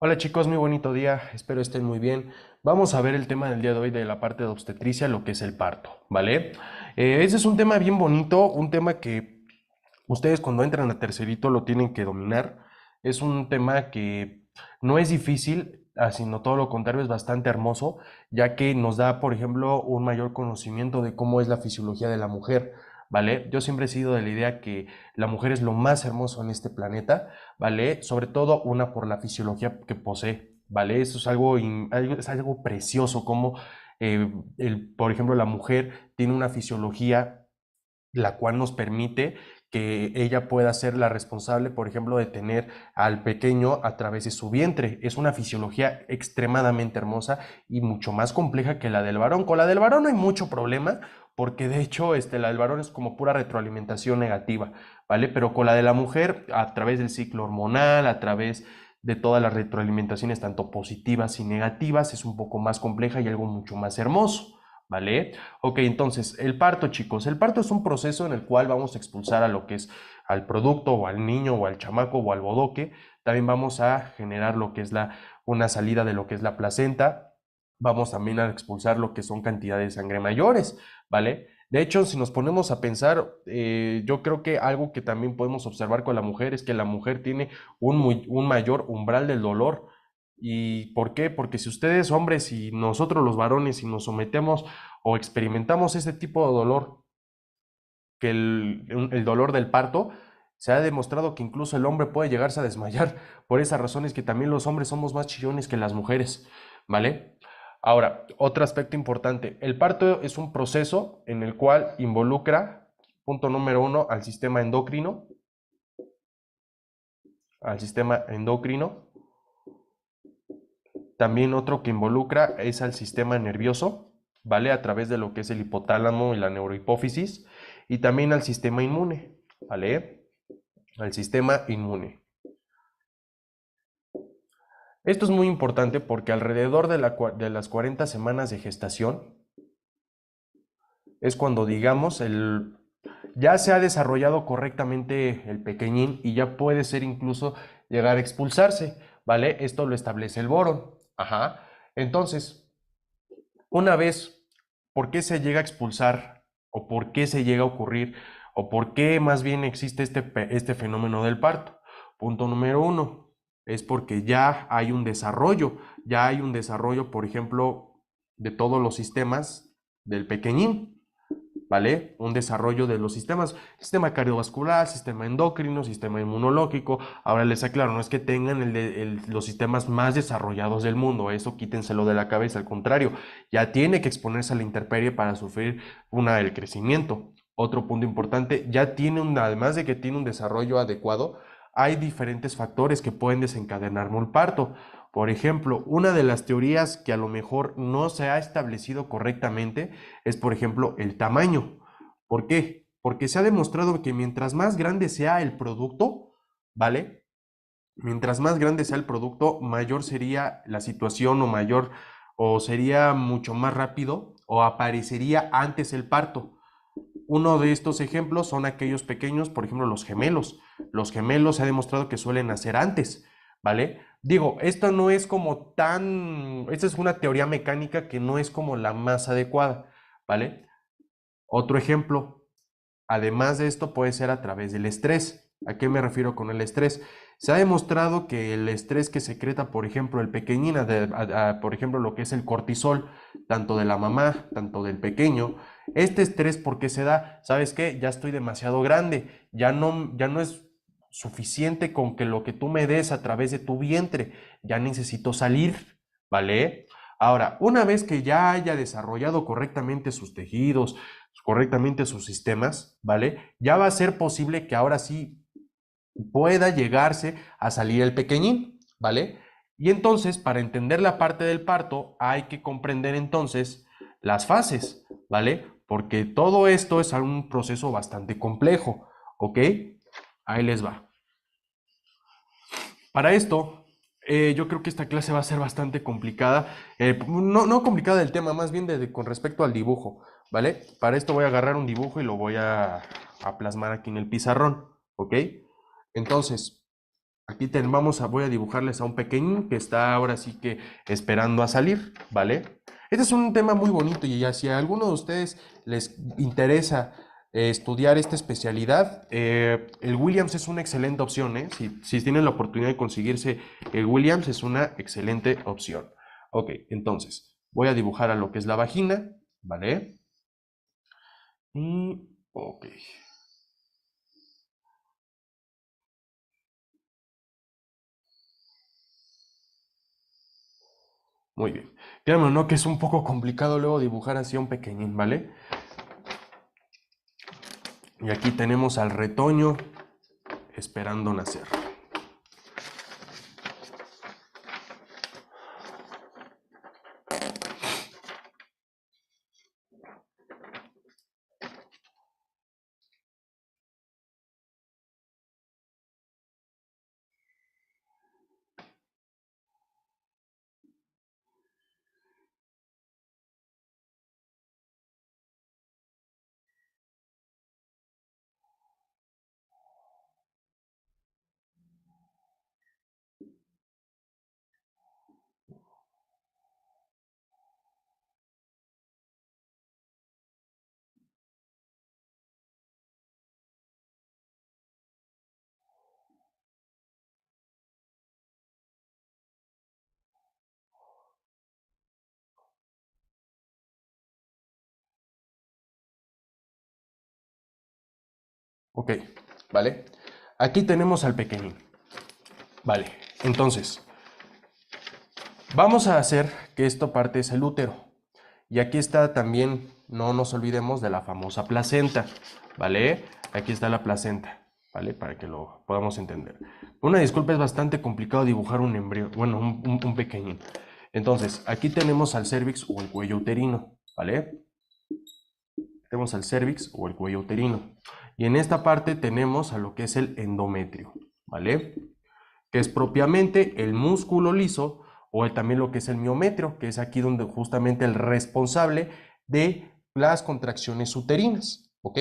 Hola chicos, muy bonito día, espero estén muy bien. Vamos a ver el tema del día de hoy de la parte de obstetricia, lo que es el parto, ¿vale? Ese es un tema bien bonito, un tema que ustedes cuando entran a tercerito lo tienen que dominar. Es un tema que no es difícil, sino todo lo contrario, es bastante hermoso, ya que nos da, por ejemplo, un mayor conocimiento de cómo es la fisiología de la mujer, ¿vale? Yo siempre he sido de la idea que la mujer es lo más hermoso en este planeta, ¿vale? Sobre todo una por la fisiología que posee, ¿vale? Eso es es algo precioso, como, por ejemplo, la mujer tiene una fisiología la cual nos permite que ella pueda ser la responsable, por ejemplo, de tener al pequeño a través de su vientre. Es una fisiología extremadamente hermosa y mucho más compleja que la del varón. Con la del varón no hay mucho problema, porque de hecho la del varón es como pura retroalimentación negativa, ¿vale? Pero con la de la mujer, a través del ciclo hormonal, a través de todas las retroalimentaciones, tanto positivas y negativas, es un poco más compleja y algo mucho más hermoso, ¿vale? Ok, entonces, el parto, chicos. El parto es un proceso en el cual vamos a expulsar a lo que es al producto o al niño o al chamaco o al bodoque. También vamos a generar lo que es una salida de lo que es la placenta. Vamos también a expulsar lo que son cantidades de sangre mayores, ¿vale? De hecho, si nos ponemos a pensar, yo creo que algo que también podemos observar con la mujer es que la mujer tiene un mayor umbral del dolor. ¿Y por qué? Porque si ustedes, hombres, y nosotros los varones, si nos sometemos o experimentamos ese tipo de dolor, que el dolor del parto, se ha demostrado que incluso el hombre puede llegarse a desmayar. Por esa razón es que también los hombres somos más chillones que las mujeres, ¿vale? Ahora, otro aspecto importante, el parto es un proceso en el cual involucra, punto número uno, al sistema endocrino. También otro que involucra es al sistema nervioso, ¿vale? A través de lo que es el hipotálamo y la neurohipófisis, y también al sistema inmune, ¿vale? Al sistema inmune. Esto es muy importante porque alrededor de las 40 semanas de gestación es cuando, digamos, ya se ha desarrollado correctamente el pequeñín y ya puede ser incluso llegar a expulsarse, ¿vale? Esto lo establece el Boron. Ajá. Entonces, una vez, ¿por qué se llega a expulsar o por qué se llega a ocurrir o por qué más bien existe este fenómeno del parto? Punto número uno, es porque ya hay un desarrollo, por ejemplo, de todos los sistemas del pequeñín. ¿Vale? Un desarrollo de los sistemas, sistema cardiovascular, sistema endocrino, sistema inmunológico. Ahora les aclaro, no es que tengan los sistemas más desarrollados del mundo, eso quítenselo de la cabeza, al contrario, ya tiene que exponerse a la intemperie para sufrir el crecimiento. Otro punto importante, además de que tiene un desarrollo adecuado, hay diferentes factores que pueden desencadenar un parto. Por ejemplo, una de las teorías que a lo mejor no se ha establecido correctamente es, por ejemplo, el tamaño. ¿Por qué? Porque se ha demostrado que mientras más grande sea el producto, ¿vale? Mientras más grande sea el producto, mayor sería la situación o sería mucho más rápido o aparecería antes el parto. Uno de estos ejemplos son aquellos pequeños, por ejemplo, los gemelos. Los gemelos se ha demostrado que suelen nacer antes, ¿vale? Digo, esto no es esta es una teoría mecánica que no es como la más adecuada, ¿vale? Otro ejemplo, además de esto, puede ser a través del estrés. ¿A qué me refiero con el estrés? Se ha demostrado que el estrés que secreta, por ejemplo, el pequeñín, por ejemplo, lo que es el cortisol, tanto de la mamá, tanto del pequeño, este estrés, ¿por qué se da? ¿Sabes qué? Ya estoy demasiado grande, ya no es suficiente con que lo que tú me des a través de tu vientre, ya necesito salir, ¿vale? Ahora, una vez que ya haya desarrollado correctamente sus tejidos, correctamente sus sistemas, ¿vale? Ya va a ser posible que ahora sí pueda llegarse a salir el pequeñín, ¿vale? Y entonces, para entender la parte del parto, hay que comprender entonces las fases, ¿vale? Porque todo esto es un proceso bastante complejo, ¿ok? Ahí les va. Para esto, yo creo que esta clase va a ser bastante complicada. No complicada el tema, más bien con respecto al dibujo, ¿vale? Para esto voy a agarrar un dibujo y lo voy a plasmar aquí en el pizarrón, ¿ok? Entonces, voy a dibujarles a un pequeñín que está ahora sí que esperando a salir, ¿vale? Este es un tema muy bonito y ya si a alguno de ustedes les interesa estudiar esta especialidad, el Williams es una excelente opción, ¿eh? Si tienen la oportunidad de conseguirse el Williams, es una excelente opción. Ok, entonces, voy a dibujar a lo que es la vagina, ¿vale? Y, ok. Muy bien. Créanme, ¿no? Que es un poco complicado luego dibujar así a un pequeñín, ¿vale? Y aquí tenemos al retoño esperando nacer. Ok, ¿vale? Aquí tenemos al pequeñín. Vale, entonces, vamos a hacer que esto parte es el útero. Y aquí está también, no nos olvidemos de la famosa placenta, ¿vale? Aquí está la placenta, ¿vale? Para que lo podamos entender. Una disculpa, es bastante complicado dibujar un embrión, bueno, un pequeñín. Entonces, aquí tenemos al cérvix o el cuello uterino, ¿vale? Tenemos al cérvix o el cuello uterino. Y en esta parte tenemos a lo que es el endometrio, ¿vale? Que es propiamente el músculo liso o también lo que es el miometrio, que es aquí donde justamente el responsable de las contracciones uterinas, ¿ok?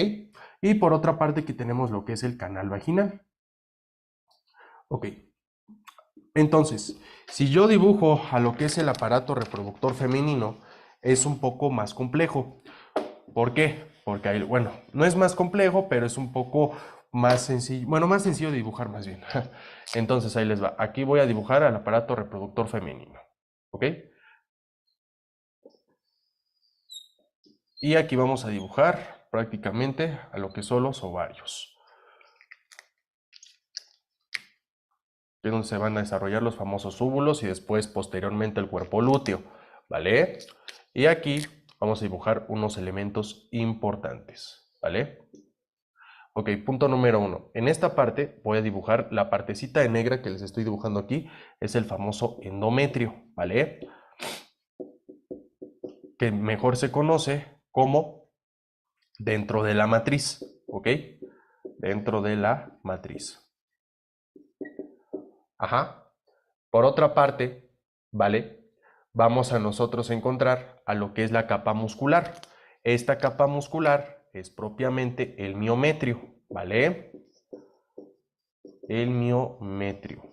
Y por otra parte aquí tenemos lo que es el canal vaginal. Ok, entonces, si yo dibujo a lo que es el aparato reproductor femenino, es un poco más complejo. ¿Por qué? Porque ahí, bueno, no es más complejo, pero es un poco más sencillo, bueno, más sencillo de dibujar más bien. Entonces ahí les va. Aquí voy a dibujar al aparato reproductor femenino. ¿Ok? Y aquí vamos a dibujar prácticamente a lo que son los ovarios. Que es donde se van a desarrollar los famosos óvulos y después posteriormente el cuerpo lúteo. ¿Vale? Y aquí vamos a dibujar unos elementos importantes. ¿Vale? Ok, punto número 1. En esta parte voy a dibujar la partecita de negra que les estoy dibujando aquí, es el famoso endometrio, ¿vale? Que mejor se conoce como dentro de la matriz, ¿ok? Dentro de la matriz. Ajá. Por otra parte, ¿vale? Vamos a nosotros encontrar a lo que es la capa muscular. Esta capa muscular es propiamente el miometrio, ¿vale? El miometrio.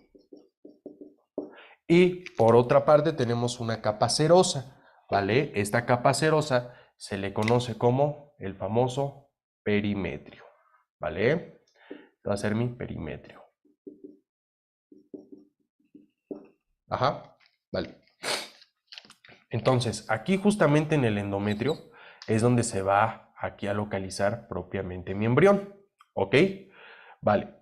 Y por otra parte tenemos una capa serosa, ¿vale? Esta capa serosa se le conoce como el famoso perimetrio, ¿vale? Va a ser mi perimetrio. Ajá, vale. Entonces, aquí justamente en el endometrio es donde se va aquí a localizar propiamente mi embrión, ¿ok? Vale.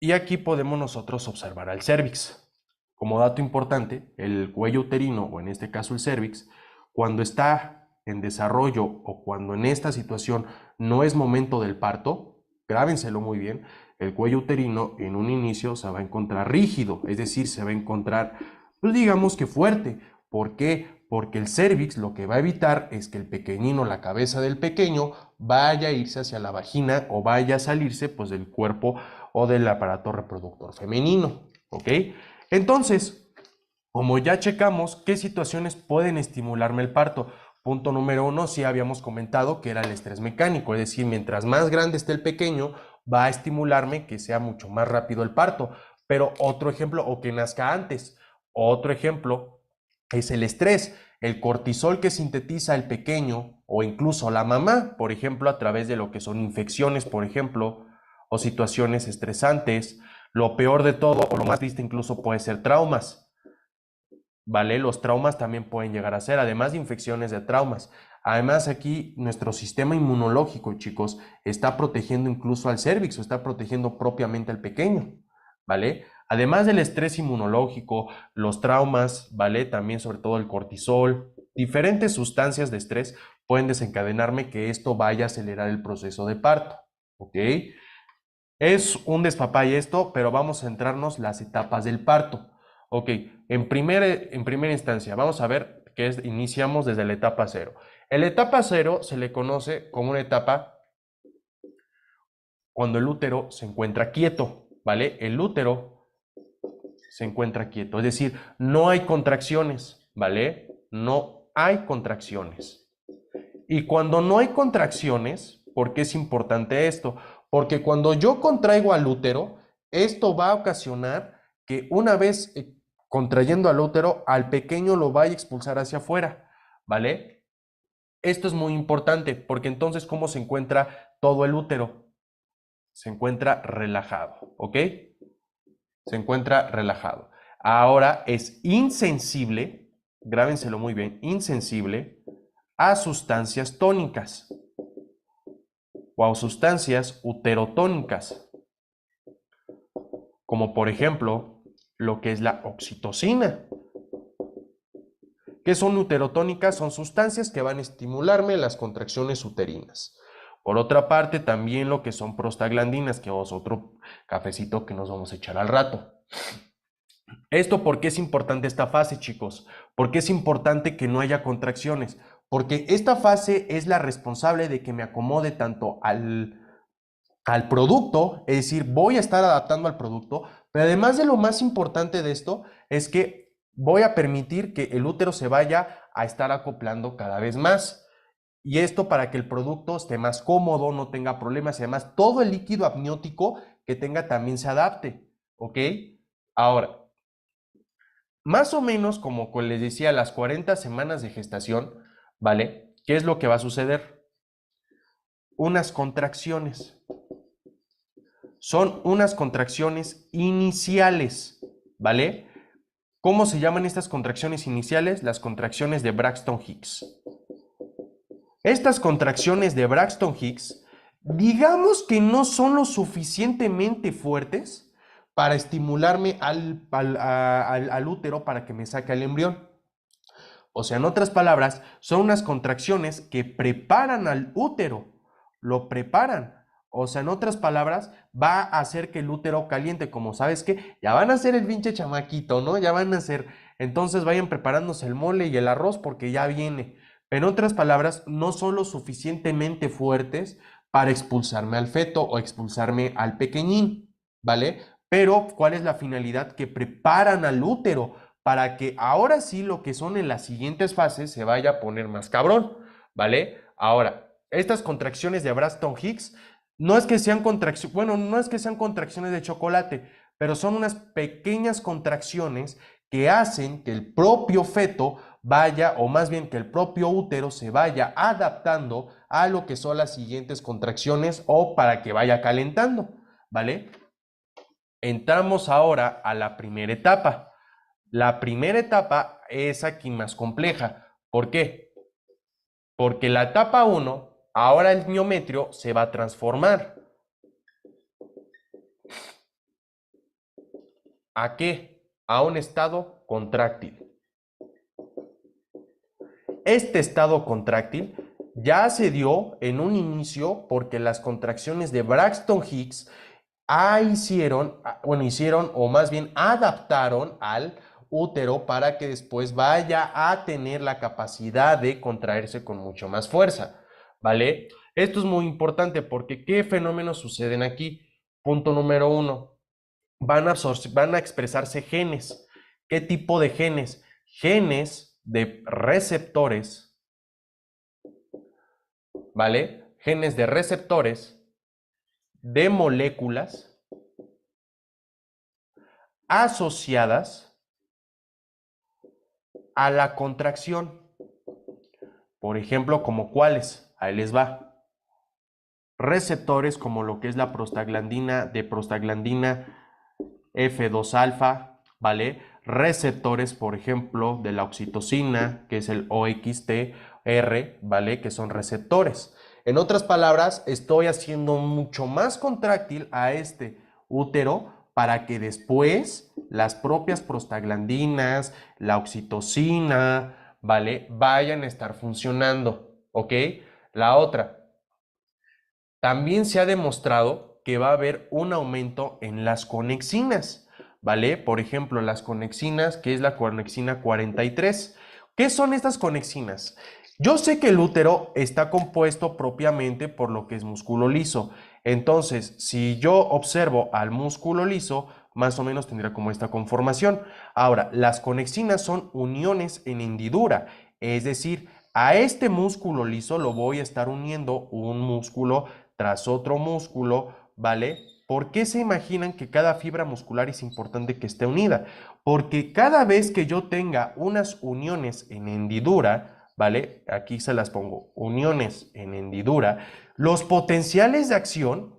Y aquí podemos nosotros observar al cérvix. Como dato importante, el cuello uterino, o en este caso el cérvix, cuando está en desarrollo o cuando en esta situación no es momento del parto, grábenselo muy bien, el cuello uterino en un inicio se va a encontrar rígido, es decir, se va a encontrar, pues digamos que fuerte. ¿Por qué? Porque el cérvix lo que va a evitar es que el pequeñino, la cabeza del pequeño, vaya a irse hacia la vagina o vaya a salirse pues del cuerpo o del aparato reproductor femenino, ¿ok? Entonces, como ya checamos qué situaciones pueden estimularme el parto, punto número 1, sí habíamos comentado que era el estrés mecánico, es decir, mientras más grande esté el pequeño, va a estimularme que sea mucho más rápido el parto. Pero otro ejemplo, o que nazca antes. Otro ejemplo es el estrés, el cortisol que sintetiza el pequeño o incluso la mamá, por ejemplo, a través de lo que son infecciones, por ejemplo, o situaciones estresantes. Lo peor de todo, o lo más triste incluso, puede ser traumas, ¿vale? Los traumas también pueden llegar a ser, además de infecciones de traumas. Además, aquí nuestro sistema inmunológico, chicos, está protegiendo incluso al cérvix o está protegiendo propiamente al pequeño, ¿vale? Además del estrés inmunológico, los traumas, ¿vale? También sobre todo el cortisol, diferentes sustancias de estrés pueden desencadenarme que esto vaya a acelerar el proceso de parto, ¿ok? Es un despapalle esto, pero vamos a centrarnos las etapas del parto. Ok, en primera instancia, vamos a ver que iniciamos desde la etapa cero. En la etapa cero se le conoce como una etapa cuando el útero se encuentra quieto, ¿vale? El útero se encuentra quieto, es decir, no hay contracciones, ¿vale? No hay contracciones. Y cuando no hay contracciones, ¿por qué es importante esto? Porque cuando yo contraigo al útero, esto va a ocasionar que una vez contrayendo al útero, al pequeño lo vaya a expulsar hacia afuera, ¿vale? Esto es muy importante porque entonces, ¿cómo se encuentra todo el útero? Se encuentra relajado, ¿ok? Se encuentra relajado. Ahora es insensible, grábenselo muy bien, insensible a sustancias tónicas o a sustancias uterotónicas, como por ejemplo lo que es la oxitocina. ¿Qué son uterotónicas? Son sustancias que van a estimularme las contracciones uterinas. Por otra parte, también lo que son prostaglandinas, que es otro cafecito que nos vamos a echar al rato. ¿Esto por qué es importante esta fase, chicos? ¿Por qué es importante que no haya contracciones? Porque esta fase es la responsable de que me acomode tanto al producto, es decir, voy a estar adaptando al producto, pero además de lo más importante de esto es que voy a permitir que el útero se vaya a estar acoplando cada vez más. Y esto para que el producto esté más cómodo, no tenga problemas y además todo el líquido amniótico que tenga también se adapte, ¿ok? Ahora, más o menos como les decía, las 40 semanas de gestación, ¿vale? ¿Qué es lo que va a suceder? Unas contracciones. Son unas contracciones iniciales, ¿vale? ¿Cómo se llaman estas contracciones iniciales? Las contracciones de Braxton Hicks. Estas contracciones de Braxton Hicks, digamos que no son lo suficientemente fuertes para estimularme al útero para que me saque el embrión. O sea, en otras palabras, son unas contracciones que preparan al útero, lo preparan. O sea, en otras palabras, va a hacer que el útero caliente, como sabes que ya van a ser el pinche chamaquito, ¿no? Ya van a ser, entonces vayan preparándose el mole y el arroz porque ya viene. En otras palabras, no son lo suficientemente fuertes para expulsarme al feto o expulsarme al pequeñín, ¿vale? Pero, ¿cuál es la finalidad? Que preparan al útero para que ahora sí lo que son en las siguientes fases se vaya a poner más cabrón, ¿vale? Ahora, estas contracciones de Braxton Hicks no es que sean contracciones, bueno, no es que sean contracciones de chocolate, pero son unas pequeñas contracciones que hacen que el propio feto vaya, o más bien que el propio útero se vaya adaptando a lo que son las siguientes contracciones o para que vaya calentando, ¿vale? Entramos ahora a la primera etapa. La primera etapa es aquí más compleja. ¿Por qué? Porque la etapa 1, ahora el miometrio se va a transformar. ¿A qué? A un estado contráctil. Este estado contráctil ya se dio en un inicio porque las contracciones de Braxton Hicks hicieron o más bien adaptaron al útero para que después vaya a tener la capacidad de contraerse con mucho más fuerza, ¿vale? Esto es muy importante porque ¿qué fenómenos suceden aquí? Punto número 1, van a expresarse genes. ¿Qué tipo de genes? Genes de receptores, ¿vale? Genes de receptores de moléculas asociadas a la contracción. Por ejemplo, ¿como cuáles? Ahí les va. Receptores como lo que es la prostaglandina, de prostaglandina F2 alfa, ¿vale? Receptores, por ejemplo, de la oxitocina, que es el OXTR, ¿vale? Que son receptores. En otras palabras, estoy haciendo mucho más contráctil a este útero para que después las propias prostaglandinas, la oxitocina, ¿vale? Vayan a estar funcionando, ¿ok? La otra, también se ha demostrado que va a haber un aumento en las conexinas, ¿vale? Por ejemplo, las conexinas, que es la conexina 43. ¿Qué son estas conexinas? Yo sé que el útero está compuesto propiamente por lo que es músculo liso. Entonces, si yo observo al músculo liso, más o menos tendrá como esta conformación. Ahora, las conexinas son uniones en hendidura, es decir, a este músculo liso lo voy a estar uniendo un músculo tras otro músculo, ¿vale? ¿Por qué se imaginan que cada fibra muscular es importante que esté unida? Porque cada vez que yo tenga unas uniones en hendidura, ¿vale? Aquí se las pongo, uniones en hendidura, los potenciales de acción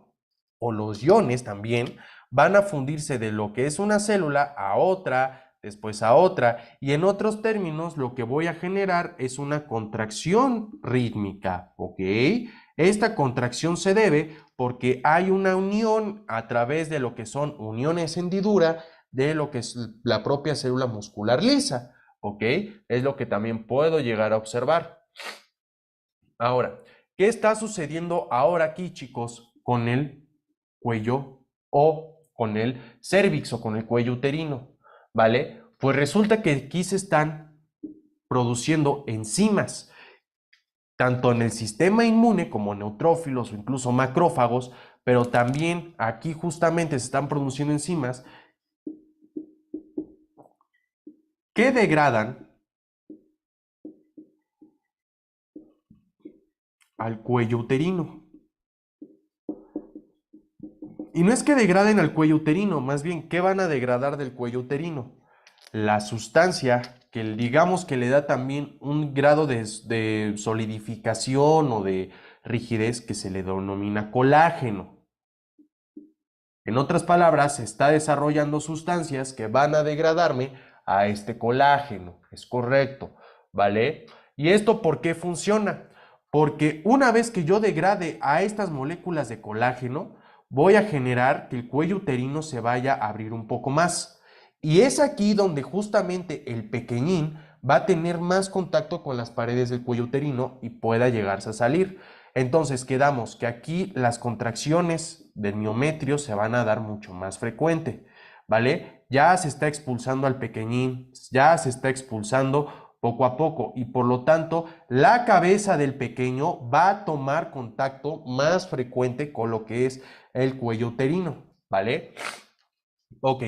o los iones también van a fundirse de lo que es una célula a otra, después a otra, y en otros términos lo que voy a generar es una contracción rítmica, ¿ok? Esta contracción se debe porque hay una unión a través de lo que son uniones en hendidura de lo que es la propia célula muscular lisa, ¿ok? Es lo que también puedo llegar a observar. Ahora, ¿qué está sucediendo ahora aquí, chicos, con el cuello o con el cérvix o con el cuello uterino? ¿Vale? Pues resulta que aquí se están produciendo enzimas, tanto en el sistema inmune como neutrófilos o incluso macrófagos, pero también aquí justamente se están produciendo enzimas que degradan al cuello uterino. Y no es que degraden al cuello uterino, más bien, ¿qué van a degradar del cuello uterino? La sustancia que digamos que le da también un grado de solidificación o de rigidez que se le denomina colágeno. En otras palabras, se está desarrollando sustancias que van a degradarme a este colágeno. Es correcto, ¿vale? ¿Y esto por qué funciona? Porque una vez que yo degrade a estas moléculas de colágeno, voy a generar que el cuello uterino se vaya a abrir un poco más. Y es aquí donde justamente el pequeñín va a tener más contacto con las paredes del cuello uterino y pueda llegarse a salir. Entonces quedamos que aquí las contracciones del miometrio se van a dar mucho más frecuente, ¿vale? Ya se está expulsando al pequeñín, ya se está expulsando poco a poco y por lo tanto la cabeza del pequeño va a tomar contacto más frecuente con lo que es el cuello uterino, ¿vale? Ok.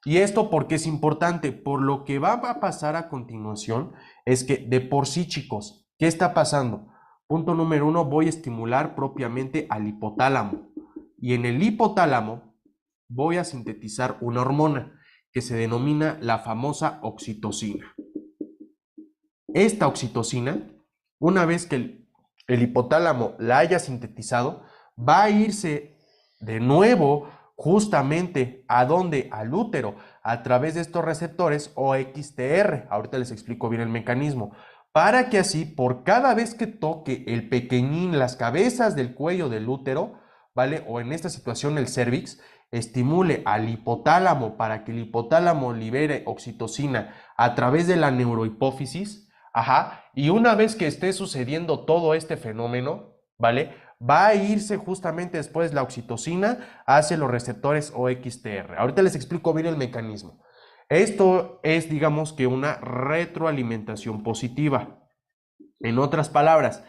¿Y esto por qué es importante? Por lo que va a pasar a continuación es que de por sí, chicos, ¿qué está pasando? Punto número uno, voy a estimular propiamente al hipotálamo. Y en el hipotálamo voy a sintetizar una hormona que se denomina la famosa oxitocina. Esta oxitocina, una vez que el hipotálamo la haya sintetizado, va a irse de nuevo justamente a donde, al útero, a través de estos receptores OXTR. Ahorita les explico bien el mecanismo. Para que así, por cada vez que toque el pequeñín, las cabezas del cuello del útero, ¿vale? O en esta situación el cérvix, estimule al hipotálamo para que el hipotálamo libere oxitocina a través de la neurohipófisis. Ajá, y una vez que esté sucediendo todo este fenómeno, ¿vale? Va a irse justamente después la oxitocina hacia los receptores OXTR. Ahorita les explico bien el mecanismo. Esto es, digamos que una retroalimentación positiva. En otras palabras,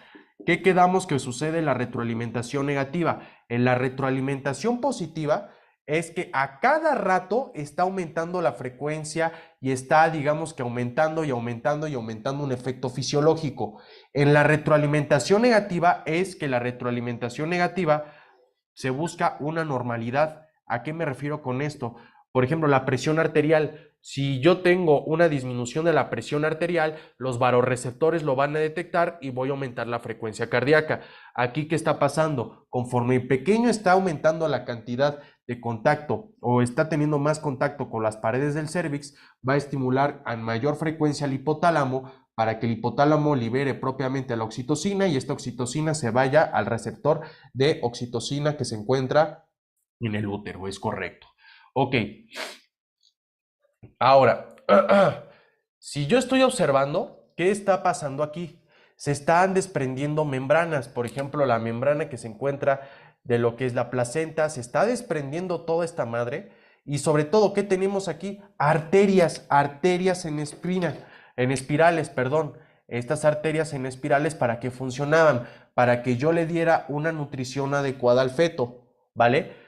¿qué quedamos que sucede en la retroalimentación negativa? En la retroalimentación positiva es que a cada rato está aumentando la frecuencia y está, digamos que aumentando y aumentando y aumentando un efecto fisiológico. En la retroalimentación negativa es que la retroalimentación negativa se busca una normalidad. ¿A qué me refiero con esto? Por ejemplo, la presión arterial. Si yo tengo una disminución de la presión arterial, los vasoreceptores lo van a detectar y voy a aumentar la frecuencia cardíaca. Aquí, ¿qué está pasando? Conforme el pequeño está aumentando la cantidad de contacto o está teniendo más contacto con las paredes del cérvix, va a estimular a mayor frecuencia al hipotálamo para que el hipotálamo libere propiamente la oxitocina y esta oxitocina se vaya al receptor de oxitocina que se encuentra en el útero. Es correcto. Ok. Ahora, si yo estoy observando, ¿qué está pasando aquí? Se están desprendiendo membranas, por ejemplo, la membrana que se encuentra de lo que es la placenta, se está desprendiendo toda esta madre y sobre todo, ¿qué tenemos aquí? Arterias, arterias en espirales, perdón. Estas arterias en espirales, ¿para qué funcionaban? Para que yo le diera una nutrición adecuada al feto, ¿vale?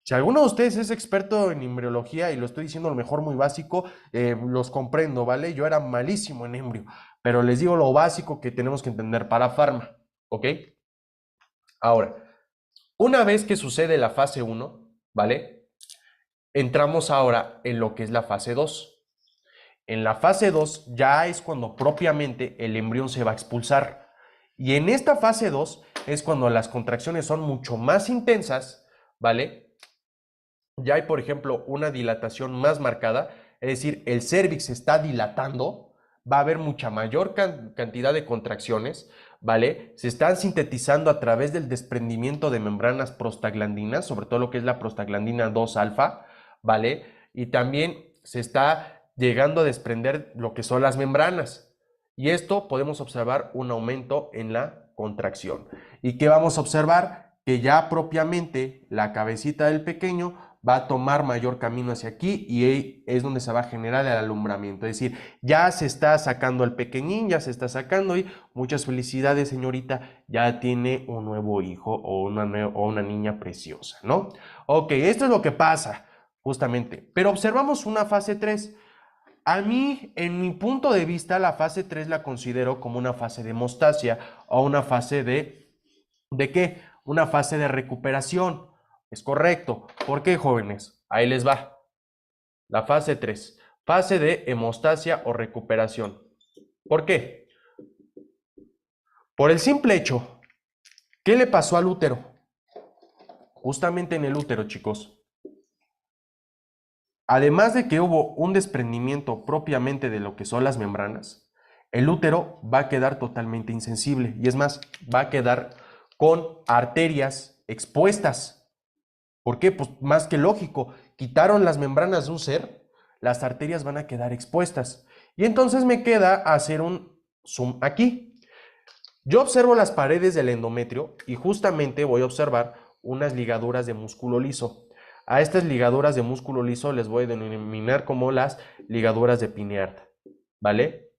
Si alguno de ustedes es experto en embriología y lo estoy diciendo a lo mejor muy básico, los comprendo, ¿vale? Yo era malísimo en embrio, pero les digo lo básico que tenemos que entender para farma, ¿ok? Ahora, una vez que sucede la fase 1, ¿vale? Entramos ahora en lo que es la fase 2. En la fase 2 ya es cuando propiamente el embrión se va a expulsar. Y en esta fase 2 es cuando las contracciones son mucho más intensas, ¿vale? Ya hay, por ejemplo, una dilatación más marcada, es decir, el cérvix se está dilatando, va a haber mucha mayor cantidad de contracciones, ¿vale? Se están sintetizando a través del desprendimiento de membranas prostaglandinas, sobre todo lo que es la prostaglandina 2 alfa, ¿vale? Y también se está llegando a desprender lo que son las membranas. Y esto podemos observar un aumento en la contracción. ¿Y qué vamos a observar? Que ya propiamente la cabecita del pequeño va a tomar mayor camino hacia aquí y es donde se va a generar el alumbramiento. Es decir, ya se está sacando el pequeñín, ya se está sacando y muchas felicidades, señorita, ya tiene un nuevo hijo o una niña preciosa, ¿no? Ok, esto es lo que pasa, justamente. Pero observamos una fase 3. A mí, en mi punto de vista, la fase 3 la considero como una fase de hemostasia o una fase ¿de qué? Una fase de recuperación. Es correcto. ¿Por qué, jóvenes? Ahí les va. La fase 3. Fase de hemostasia o recuperación. ¿Por qué? Por el simple hecho, ¿qué le pasó al útero? Justamente en el útero, chicos. Además de que hubo un desprendimiento propiamente de lo que son las membranas, el útero va a quedar totalmente insensible. Y es más, va a quedar con arterias expuestas. ¿Por qué? Pues más que lógico, quitaron las membranas de un ser, las arterias van a quedar expuestas. Y entonces me queda hacer un zoom aquí. Yo observo las paredes del endometrio y justamente voy a observar unas ligaduras de músculo liso. A estas ligaduras de músculo liso les voy a denominar como las ligaduras de Pineard, ¿vale?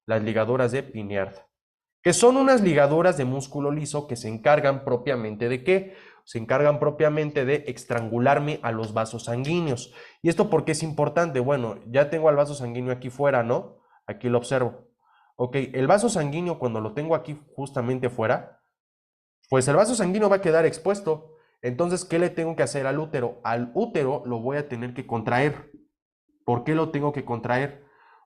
Las ligaduras de Pineard, que son unas ligaduras de músculo liso que se encargan propiamente de ¿qué? Se encargan propiamente de estrangularme a los vasos sanguíneos. ¿Y esto por qué es importante? Bueno, ya tengo al vaso sanguíneo aquí fuera, ¿no? Aquí lo observo. Ok, el vaso sanguíneo cuando lo tengo aquí justamente fuera, pues el vaso sanguíneo va a quedar expuesto. Entonces, ¿qué le tengo que hacer al útero? Al útero lo voy a tener que contraer. ¿Por qué lo tengo que contraer?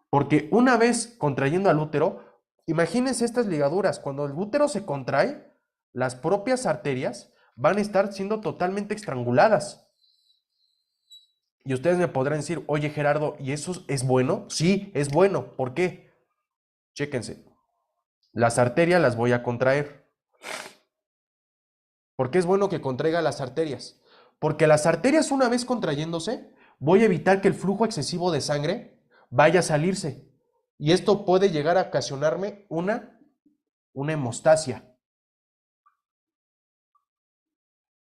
Porque una vez contrayendo al útero, imagínense estas ligaduras, cuando el útero se contrae, las propias arterias van a estar siendo totalmente estranguladas. Y ustedes me podrán decir, oye Gerardo, ¿y eso es bueno? Sí, es bueno. ¿Por qué? Chéquense. Las arterias las voy a contraer. ¿Por qué es bueno que contraiga las arterias? Porque las arterias una vez contrayéndose, voy a evitar que el flujo excesivo de sangre vaya a salirse. Y esto puede llegar a ocasionarme una hemostasia.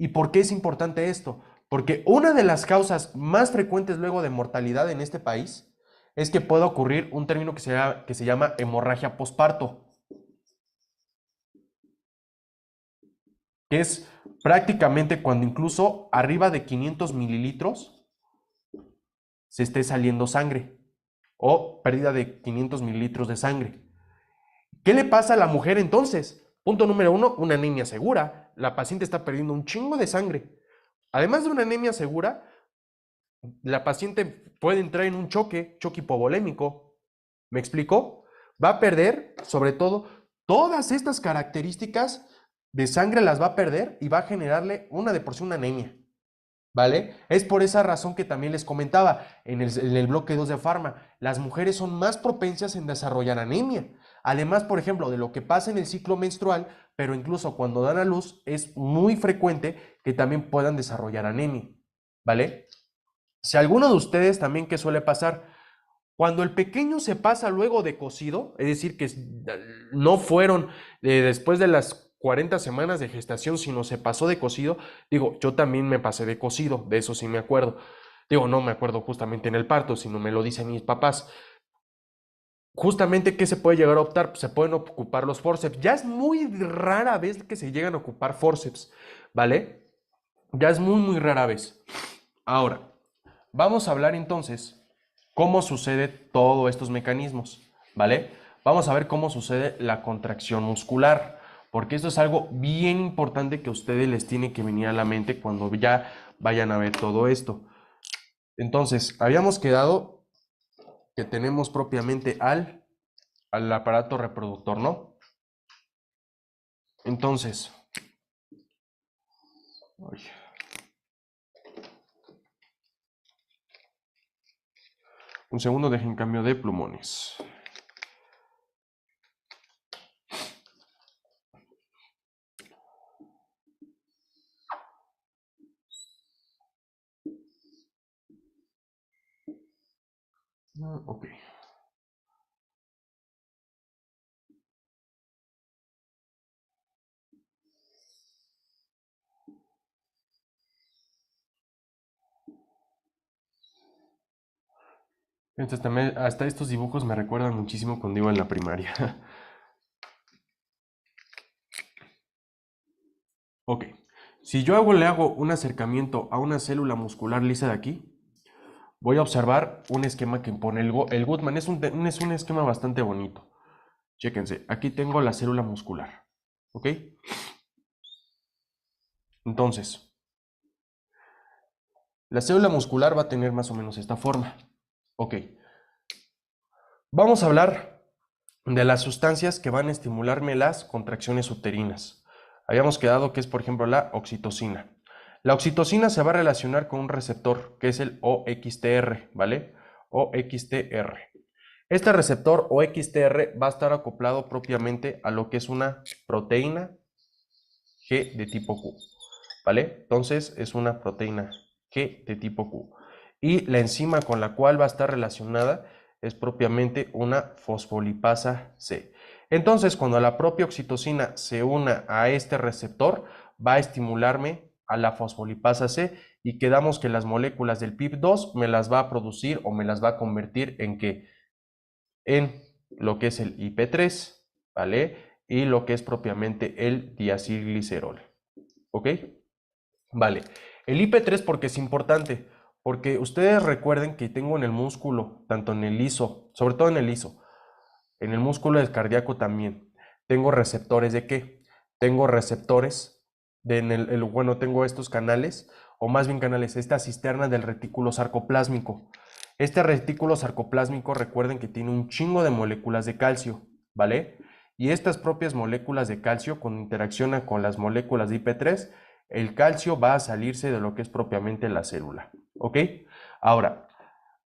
¿Y por qué es importante esto? Porque una de las causas más frecuentes luego de mortalidad en este país es que puede ocurrir un término que se llama hemorragia posparto, que es prácticamente cuando incluso arriba de 500 mililitros se esté saliendo sangre o pérdida de 500 mililitros de sangre. ¿Qué le pasa a la mujer entonces? Punto número 1, una anemia segura. La paciente está perdiendo un chingo de sangre. Además de una anemia segura, la paciente puede entrar en un choque hipovolémico. ¿Me explico? Va a perder, sobre todo, todas estas características de sangre las va a perder y va a generarle una de por sí una anemia. ¿Vale? Es por esa razón que también les comentaba en el bloque 2 de Pharma, las mujeres son más propensas en desarrollar anemia. Además, por ejemplo, de lo que pasa en el ciclo menstrual, pero incluso cuando dan a luz, es muy frecuente que también puedan desarrollar anemia. ¿Vale? Si alguno de ustedes también, ¿qué suele pasar? Cuando el pequeño se pasa luego de cocido, es decir, que no fueron después de las 40 semanas de gestación, sino se pasó de cocido, digo, yo también me pasé de cocido, de eso sí me acuerdo. Digo, no me acuerdo justamente en el parto, sino me lo dicen mis papás. Justamente, ¿qué se puede llegar a optar? Pues se pueden ocupar los forceps. Ya es muy rara vez que se llegan a ocupar forceps, ¿vale? Ya es muy, muy rara vez. Ahora, vamos a hablar entonces cómo sucede todos estos mecanismos, ¿vale? Vamos a ver cómo sucede la contracción muscular, porque esto es algo bien importante que a ustedes les tiene que venir a la mente cuando ya vayan a ver todo esto. Entonces, habíamos quedado que tenemos propiamente al aparato reproductor, ¿no? Entonces, un segundo, dejen cambio de plumones. Ok. Hasta estos dibujos me recuerdan muchísimo cuando iba en la primaria. Ok, si yo le hago un acercamiento a una célula muscular lisa de aquí, voy a observar un esquema que impone el Goodman. Es un esquema bastante bonito. Chéquense, aquí tengo la célula muscular. ¿Ok? Entonces, la célula muscular va a tener más o menos esta forma. Ok, vamos a hablar de las sustancias que van a estimularme las contracciones uterinas. Habíamos quedado que es, por ejemplo, la oxitocina. La oxitocina se va a relacionar con un receptor que es el OXTR, ¿vale? OXTR. Este receptor OXTR va a estar acoplado propiamente a lo que es una proteína G de tipo Q, ¿vale? Entonces es una proteína G de tipo Q. Y la enzima con la cual va a estar relacionada es propiamente una fosfolipasa C. Entonces, cuando la propia oxitocina se una a este receptor, va a estimularme a la fosfolipasa C y quedamos que las moléculas del PIP2 me las va a producir o me las va a convertir en qué? En lo que es el IP3, ¿vale? Y lo que es propiamente el diacilglicerol. ¿Ok? Vale. El IP3 porque es importante, porque ustedes recuerden que tengo en el músculo, tanto en el liso, sobre todo en el liso, en el músculo del cardíaco también, tengo receptores de qué? Tengo receptores bueno, tengo estos canales, o más bien canales, esta cisterna del retículo sarcoplásmico. Este retículo sarcoplásmico, recuerden que tiene un chingo de moléculas de calcio, ¿vale? Y estas propias moléculas de calcio, cuando interaccionan con las moléculas de IP3, el calcio va a salirse de lo que es propiamente la célula, ¿ok? Ahora,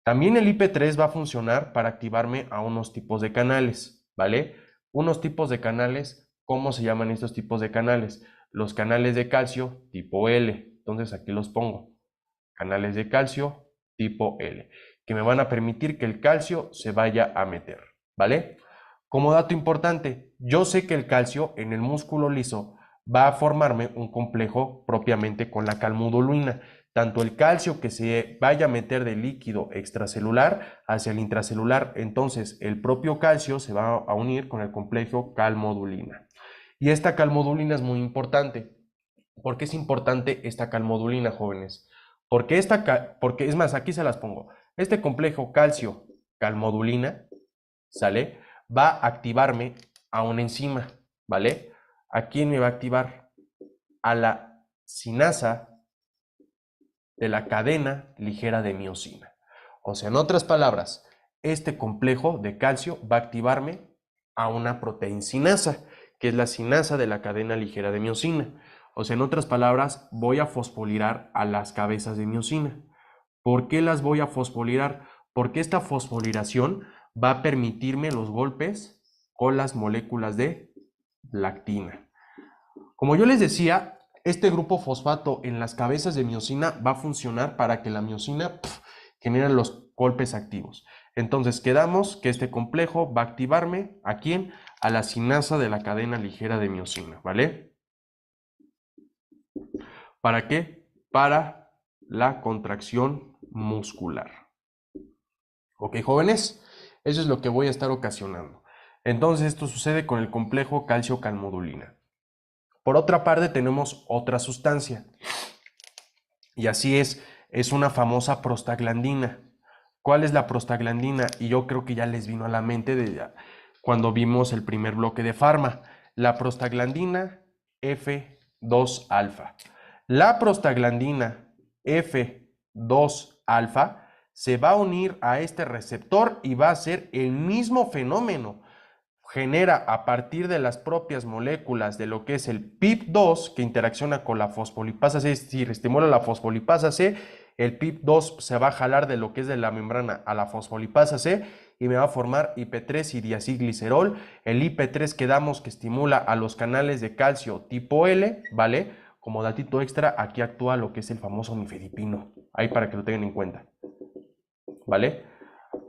también el IP3 va a funcionar para activarme a unos tipos de canales, ¿vale? Unos tipos de canales, ¿cómo se llaman estos tipos de canales? Los canales de calcio tipo L. Entonces aquí los pongo. Canales de calcio tipo L, que me van a permitir que el calcio se vaya a meter, ¿vale? Como dato importante, yo sé que el calcio en el músculo liso va a formarme un complejo propiamente con la calmodulina. Tanto el calcio que se vaya a meter del líquido extracelular hacia el intracelular, entonces el propio calcio se va a unir con el complejo calmodulina. Y esta calmodulina es muy importante. ¿Por qué es importante esta calmodulina, jóvenes? Porque es más, aquí se las pongo. Este complejo calcio-calmodulina, ¿sale? Va a activarme a una enzima, ¿vale? ¿A quién me va a activar? A la sinasa de la cadena ligera de miosina. O sea, en otras palabras, este complejo de calcio va a activarme a una proteincinasa, que es la cinasa de la cadena ligera de miosina. O sea, en otras palabras, voy a fosforilar a las cabezas de miosina. ¿Por qué las voy a fosforilar? Porque esta fosforilación va a permitirme los golpes con las moléculas de lactina. Como yo les decía, este grupo fosfato en las cabezas de miosina va a funcionar para que la miosina genere los golpes activos. Entonces quedamos que este complejo va a activarme ¿a quién? A la cinasa de la cadena ligera de miosina, ¿vale? ¿Para qué? Para la contracción muscular. ¿Ok, jóvenes? Eso es lo que voy a estar ocasionando. Entonces esto sucede con el complejo calcio-calmodulina. Por otra parte tenemos otra sustancia y así es una famosa prostaglandina. ¿Cuál es la prostaglandina? Y yo creo que ya les vino a la mente cuando vimos el primer bloque de Pharma. La prostaglandina F2 alfa. La prostaglandina F2 alfa se va a unir a este receptor y va a hacer el mismo fenómeno. Genera a partir de las propias moléculas de lo que es el PIP2 que interacciona con la fosfolipasa C, es decir, estimula la fosfolipasa C, el PIP2 se va a jalar de lo que es de la membrana a la fosfolipasa C y me va a formar IP3 y diacilglicerol. El IP3 quedamos que estimula a los canales de calcio tipo L, ¿vale? Como datito extra, aquí actúa lo que es el famoso nifedipino, ahí para que lo tengan en cuenta, ¿vale?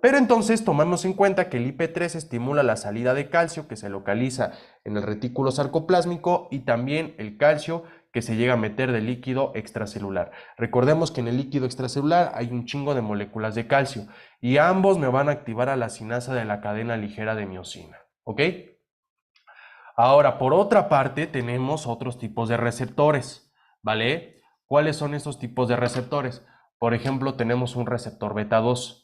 Pero entonces tomamos en cuenta que el IP3 estimula la salida de calcio que se localiza en el retículo sarcoplásmico y también el calcio que se llega a meter del líquido extracelular. Recordemos que en el líquido extracelular hay un chingo de moléculas de calcio y ambos me van a activar a la cinasa de la cadena ligera de miosina. ¿Ok? Ahora, por otra parte, tenemos otros tipos de receptores, ¿vale? ¿Cuáles son esos tipos de receptores? Por ejemplo, tenemos un receptor beta 2.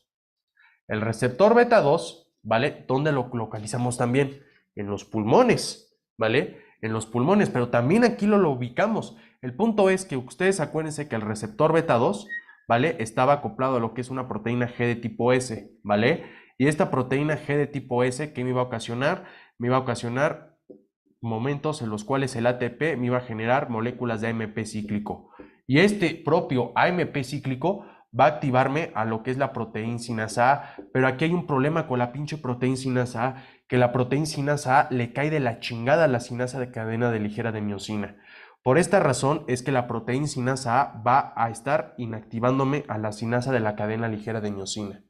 El receptor beta 2, ¿vale? ¿Dónde lo localizamos también? En los pulmones, ¿vale? En los pulmones, pero también aquí lo ubicamos. El punto es que ustedes acuérdense que el receptor beta 2, ¿vale? Estaba acoplado a lo que es una proteína G de tipo S, ¿vale? Y esta proteína G de tipo S, ¿qué me iba a ocasionar? Me iba a ocasionar momentos en los cuales el ATP me iba a generar moléculas de AMP cíclico. Y este propio AMP cíclico va a activarme a lo que es la proteincinasa A, pero aquí hay un problema con la pinche proteincinasa A, que la proteincinasa A le cae de la chingada a la cinasa de cadena de ligera de miosina. Por esta razón es que la proteincinasa A va a estar inactivándome a la cinasa de la cadena ligera de miosina.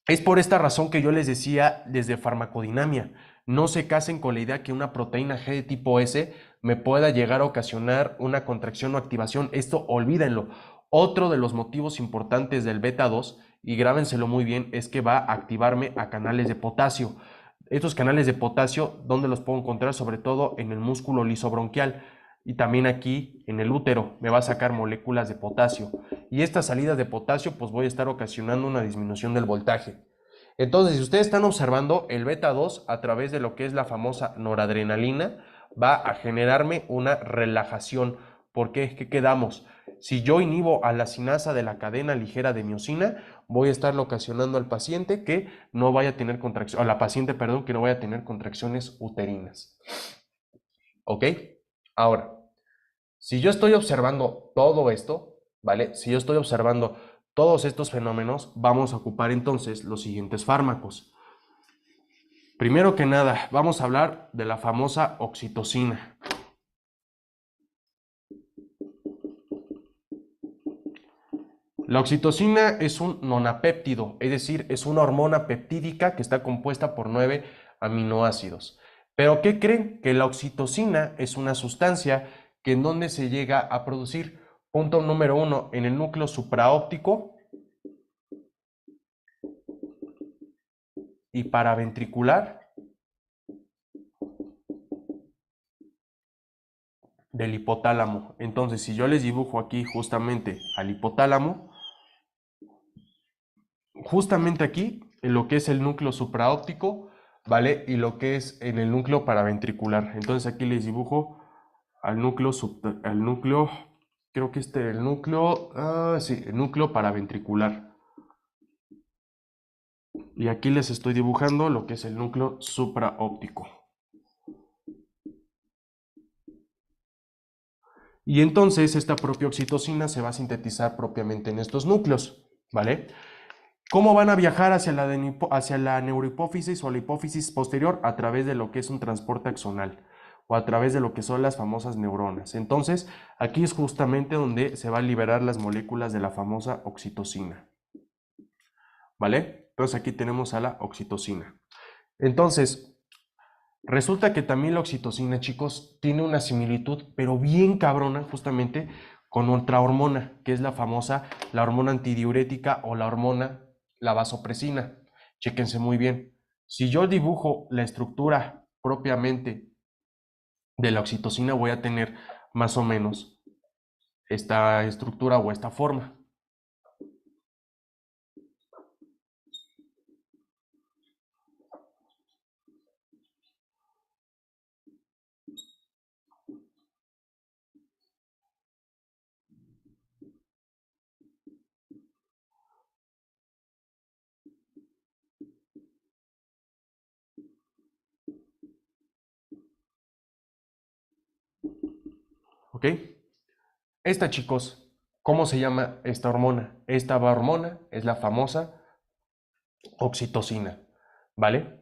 Es por esta razón que yo les decía desde farmacodinamia, no se casen con la idea que una proteína G de tipo S me pueda llegar a ocasionar una contracción o activación. Esto olvídenlo. Otro de los motivos importantes del beta 2, y grábenselo muy bien, es que va a activarme a canales de potasio. Estos canales de potasio, ¿dónde los puedo encontrar? Sobre todo en el músculo lisobronquial y también aquí en el útero me va a sacar moléculas de potasio. Y estas salidas de potasio pues voy a estar ocasionando una disminución del voltaje. Entonces, si ustedes están observando, el beta 2 a través de lo que es la famosa noradrenalina va a generarme una relajación. ¿Por qué? ¿Qué quedamos? Si yo inhibo a la cinasa de la cadena ligera de miosina, voy a estar ocasionando al paciente que no vaya a tener contracciones, a la paciente, perdón, que no vaya a tener contracciones uterinas. ¿Ok? Ahora, si yo estoy observando todo esto, ¿vale? Si yo estoy observando todos estos fenómenos, vamos a ocupar entonces los siguientes fármacos. Primero que nada, vamos a hablar de la famosa oxitocina. La oxitocina es un nonapéptido, es decir, es una hormona peptídica que está compuesta por 9 aminoácidos. Pero ¿qué creen? Que la oxitocina es una sustancia que en donde se llega a producir. Punto número 1, en el núcleo supraóptico y paraventricular del hipotálamo. Entonces, si yo les dibujo aquí justamente al hipotálamo, justamente aquí, en lo que es el núcleo supraóptico, ¿vale? Y lo que es en el núcleo paraventricular. Entonces aquí les dibujo al núcleo creo que este era el núcleo, sí, el núcleo paraventricular. Y aquí les estoy dibujando lo que es el núcleo supraóptico. Y entonces esta propia oxitocina se va a sintetizar propiamente en estos núcleos, ¿vale? ¿Cómo van a viajar hacia la neurohipófisis o la hipófisis posterior? A través de lo que es un transporte axonal o a través de lo que son las famosas neuronas. Entonces, aquí es justamente donde se va a liberar las moléculas de la famosa oxitocina, ¿vale? Entonces aquí tenemos a la oxitocina. Entonces, resulta que también la oxitocina, chicos, tiene una similitud, pero bien cabrona, justamente con otra hormona, que es la hormona antidiurética o la vasopresina. Chéquense muy bien. Si yo dibujo la estructura propiamente de la oxitocina, voy a tener más o menos esta estructura o esta forma. ¿Ok? Esta, chicos, ¿cómo se llama esta hormona? Esta hormona es la famosa oxitocina, ¿vale?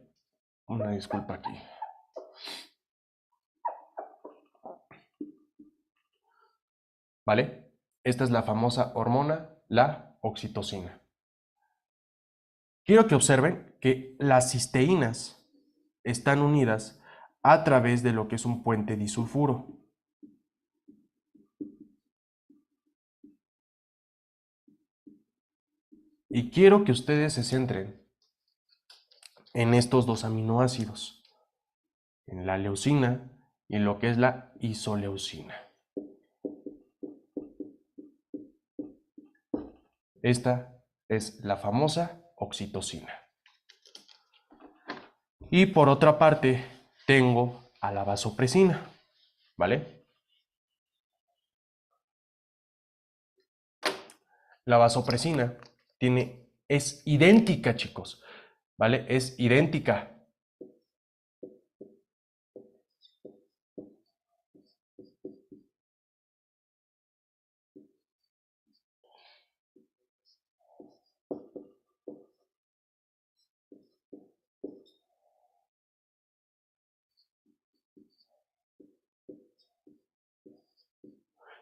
Una disculpa aquí. ¿Vale? Esta es la famosa hormona, la oxitocina. Quiero que observen que las cisteínas están unidas a través de lo que es un puente disulfuro. Y quiero que ustedes se centren en estos dos aminoácidos, en la leucina y en lo que es la isoleucina. Esta es la famosa oxitocina. Y por otra parte, tengo a la vasopresina, ¿vale? La vasopresina es idéntica, chicos, ¿vale? Es idéntica.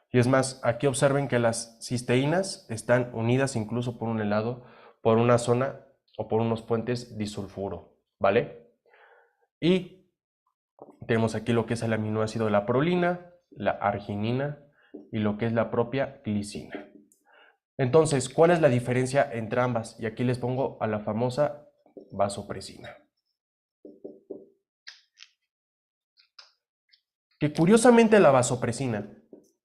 Y es más, aquí observen que las cisteínas están unidas incluso por un lado, por una zona o por unos puentes disulfuro, ¿vale? Y tenemos aquí lo que es el aminoácido de la prolina, la arginina y lo que es la propia glicina. Entonces, ¿cuál es la diferencia entre ambas? Y aquí les pongo a la famosa vasopresina. Que curiosamente la vasopresina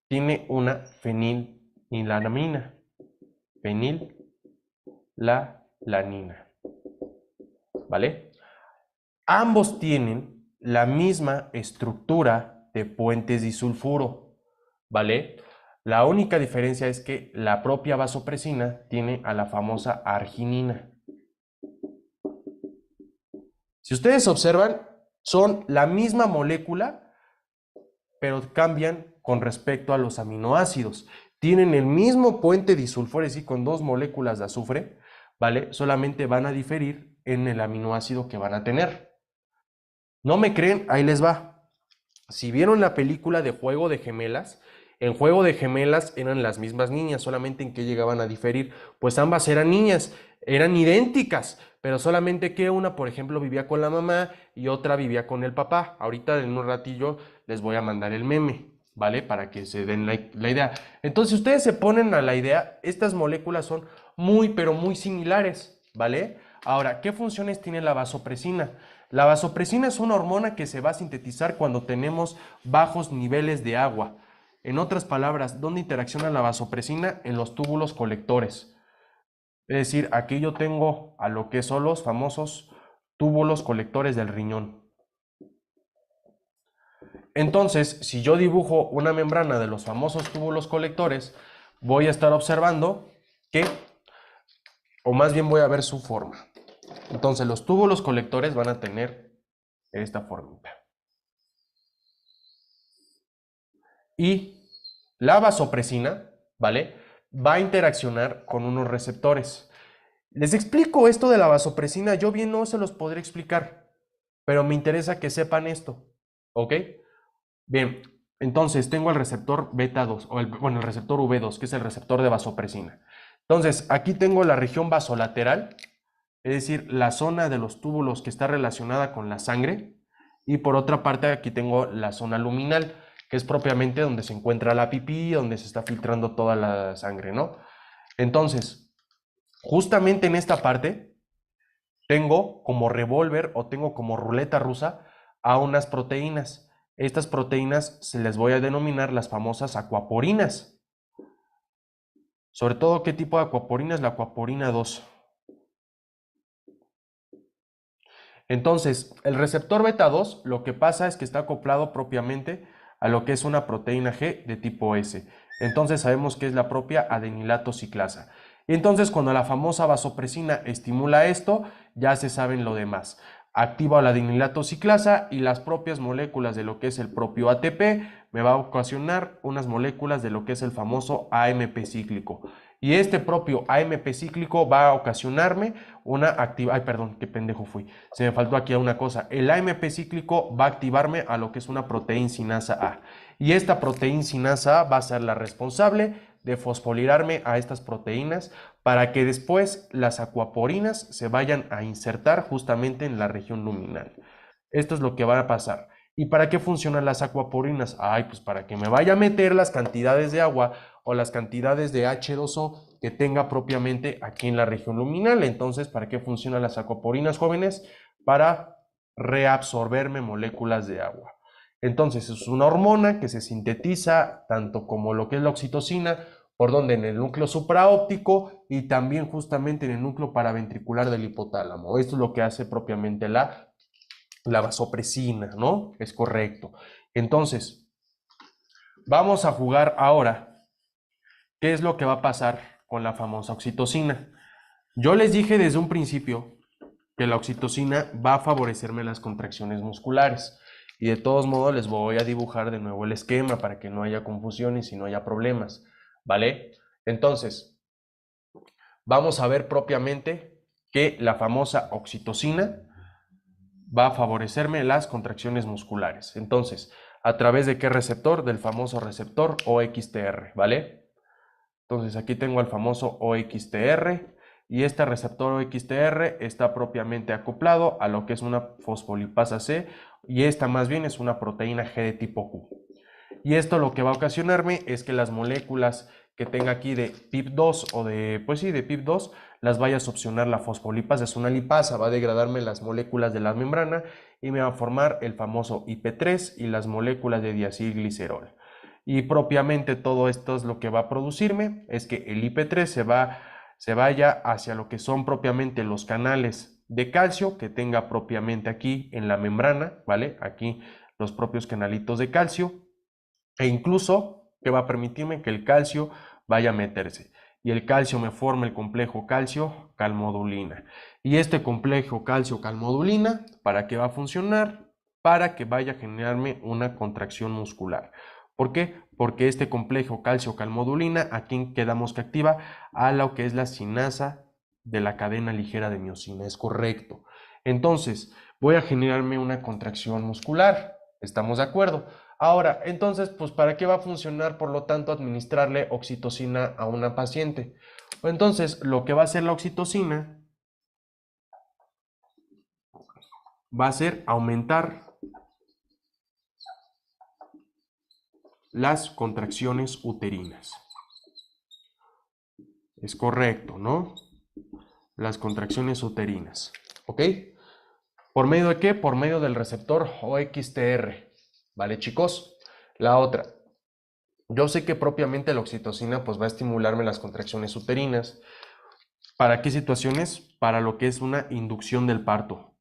tiene una fenilalanina. Fenilalanina. ¿Vale? Ambos tienen la misma estructura de puentes disulfuro. ¿Vale? La única diferencia es que la propia vasopresina tiene a la famosa arginina. Si ustedes observan, son la misma molécula, pero cambian con respecto a los aminoácidos. Tienen el mismo puente disulfuro, es decir, con dos moléculas de azufre, ¿vale? Solamente van a diferir en el aminoácido que van a tener. ¿No me creen? Ahí les va. Si vieron la película de Juego de Gemelas, en Juego de Gemelas eran las mismas niñas, solamente en qué llegaban a diferir. Pues ambas eran niñas, eran idénticas, pero solamente que una, por ejemplo, vivía con la mamá y otra vivía con el papá. Ahorita en un ratillo les voy a mandar el meme, ¿vale? Para que se den la idea. Entonces, si ustedes se ponen a la idea, estas moléculas son muy, pero muy similares, ¿vale? Ahora, ¿qué funciones tiene la vasopresina? La vasopresina es una hormona que se va a sintetizar cuando tenemos bajos niveles de agua. En otras palabras, ¿dónde interacciona la vasopresina? En los túbulos colectores. Es decir, aquí yo tengo a lo que son los famosos túbulos colectores del riñón. Entonces, si yo dibujo una membrana de los famosos túbulos colectores, voy a estar observando que, o más bien voy a ver su forma. Entonces, los túbulos colectores van a tener esta formita. Y la vasopresina, ¿vale? Va a interaccionar con unos receptores. Les explico esto de la vasopresina, yo bien no se los podré explicar, pero me interesa que sepan esto, ¿ok? Bien, entonces tengo el receptor beta 2, bueno, el receptor V2, que es el receptor de vasopresina. Entonces, aquí tengo la región vasolateral, es decir, la zona de los túbulos que está relacionada con la sangre, y por otra parte aquí tengo la zona luminal, que es propiamente donde se encuentra la pipí, donde se está filtrando toda la sangre, ¿no? Entonces, justamente en esta parte tengo como revólver o tengo como ruleta rusa a unas proteínas. Estas proteínas se les voy a denominar las famosas acuaporinas. Sobre todo, ¿qué tipo de acuaporina es la acuaporina 2? Entonces, el receptor beta 2 lo que pasa es que está acoplado propiamente a lo que es una proteína G de tipo S. Entonces sabemos que es la propia adenilato ciclasa. Y entonces cuando la famosa vasopresina estimula esto, ya se saben lo demás. Activa la adenilato ciclasa y las propias moléculas de lo que es el propio ATP me va a ocasionar unas moléculas de lo que es el famoso AMP cíclico. Y este propio AMP cíclico va a ocasionarme una activa... Ay, perdón, qué pendejo fui. Se me faltó aquí una cosa. El AMP cíclico va a activarme a lo que es una proteíncinasa A. Y esta proteíncinasa A va a ser la responsable de fosforilarme a estas proteínas para que después las acuaporinas se vayan a insertar justamente en la región luminal. Esto es lo que va a pasar. ¿Y para qué funcionan las acuaporinas? Ay, pues para que me vaya a meter las cantidades de agua o las cantidades de H2O que tenga propiamente aquí en la región luminal. Entonces, ¿para qué funcionan las acuaporinas, jóvenes? Para reabsorberme moléculas de agua. Entonces, es una hormona que se sintetiza tanto como lo que es la oxitocina, por donde en el núcleo supraóptico y también justamente en el núcleo paraventricular del hipotálamo. Esto es lo que hace propiamente la vasopresina, ¿no? Es correcto. Entonces, vamos a jugar ahora. ¿Qué es lo que va a pasar con la famosa oxitocina? Yo les dije desde un principio que la oxitocina va a favorecerme las contracciones musculares. Y de todos modos les voy a dibujar de nuevo el esquema para que no haya confusiones y no haya problemas, ¿vale? Entonces, vamos a ver propiamente que la famosa oxitocina va a favorecerme las contracciones musculares. Entonces, ¿a través de qué receptor? Del famoso receptor OXTR, ¿vale? Entonces, aquí tengo el famoso OXTR y este receptor OXTR está propiamente acoplado a lo que es una fosfolipasa C y esta más bien es una proteína G de tipo Q. Y esto lo que va a ocasionarme es que las moléculas que tenga aquí de PIP2 o de, pues sí, de PIP2, las vaya a succionar la fosfolipasa. Es una lipasa, va a degradarme las moléculas de la membrana y me va a formar el famoso IP3 y las moléculas de diacilglicerol. Y propiamente todo esto es lo que va a producirme, es que el IP3 se vaya hacia lo que son propiamente los canales de calcio que tenga propiamente aquí en la membrana, ¿vale? Aquí los propios canalitos de calcio e incluso que va a permitirme que el calcio vaya a meterse. Y el calcio me forma el complejo calcio-calmodulina. Y este complejo calcio-calmodulina, ¿para qué va a funcionar? Para que vaya a generarme una contracción muscular. ¿Por qué? Porque este complejo calcio-calmodulina, aquí quedamos que activa a lo que es la sinasa de la cadena ligera de miosina. Es correcto. Entonces, voy a generarme una contracción muscular. ¿Estamos de acuerdo? Ahora, entonces, pues, ¿para qué va a funcionar, por lo tanto, administrarle oxitocina a una paciente? Entonces, lo que va a hacer la oxitocina va a ser aumentar las contracciones uterinas. Es correcto, ¿no? Las contracciones uterinas, ¿ok? ¿Por medio de qué? Por medio del receptor OXTR, ¿vale, chicos? La otra, yo sé que propiamente la oxitocina pues va a estimularme las contracciones uterinas. ¿Para qué situaciones? Para lo que es una inducción del parto.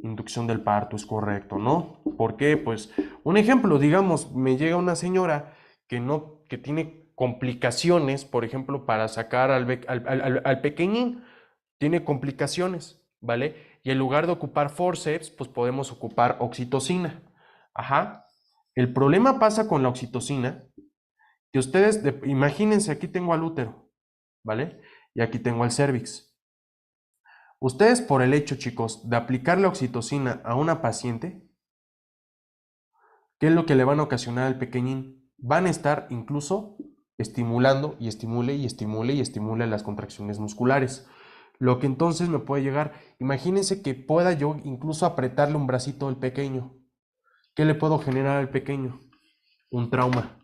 Inducción del parto, es correcto, ¿no? ¿Por qué? Pues un ejemplo, digamos, me llega una señora que tiene complicaciones, por ejemplo, para sacar al pequeñín, tiene complicaciones, ¿vale? Y en lugar de ocupar forceps, pues podemos ocupar oxitocina. Ajá. El problema pasa con la oxitocina, que ustedes, imagínense, aquí tengo al útero, ¿vale? Y aquí tengo al cérvix. Ustedes por el hecho, chicos, de aplicar la oxitocina a una paciente, ¿qué es lo que le van a ocasionar al pequeñín? Van a estar incluso estimulando y estimule y estimule y estimule las contracciones musculares. Lo que entonces me puede llegar, imagínense que pueda yo incluso apretarle un bracito al pequeño. ¿Qué le puedo generar al pequeño? Un trauma.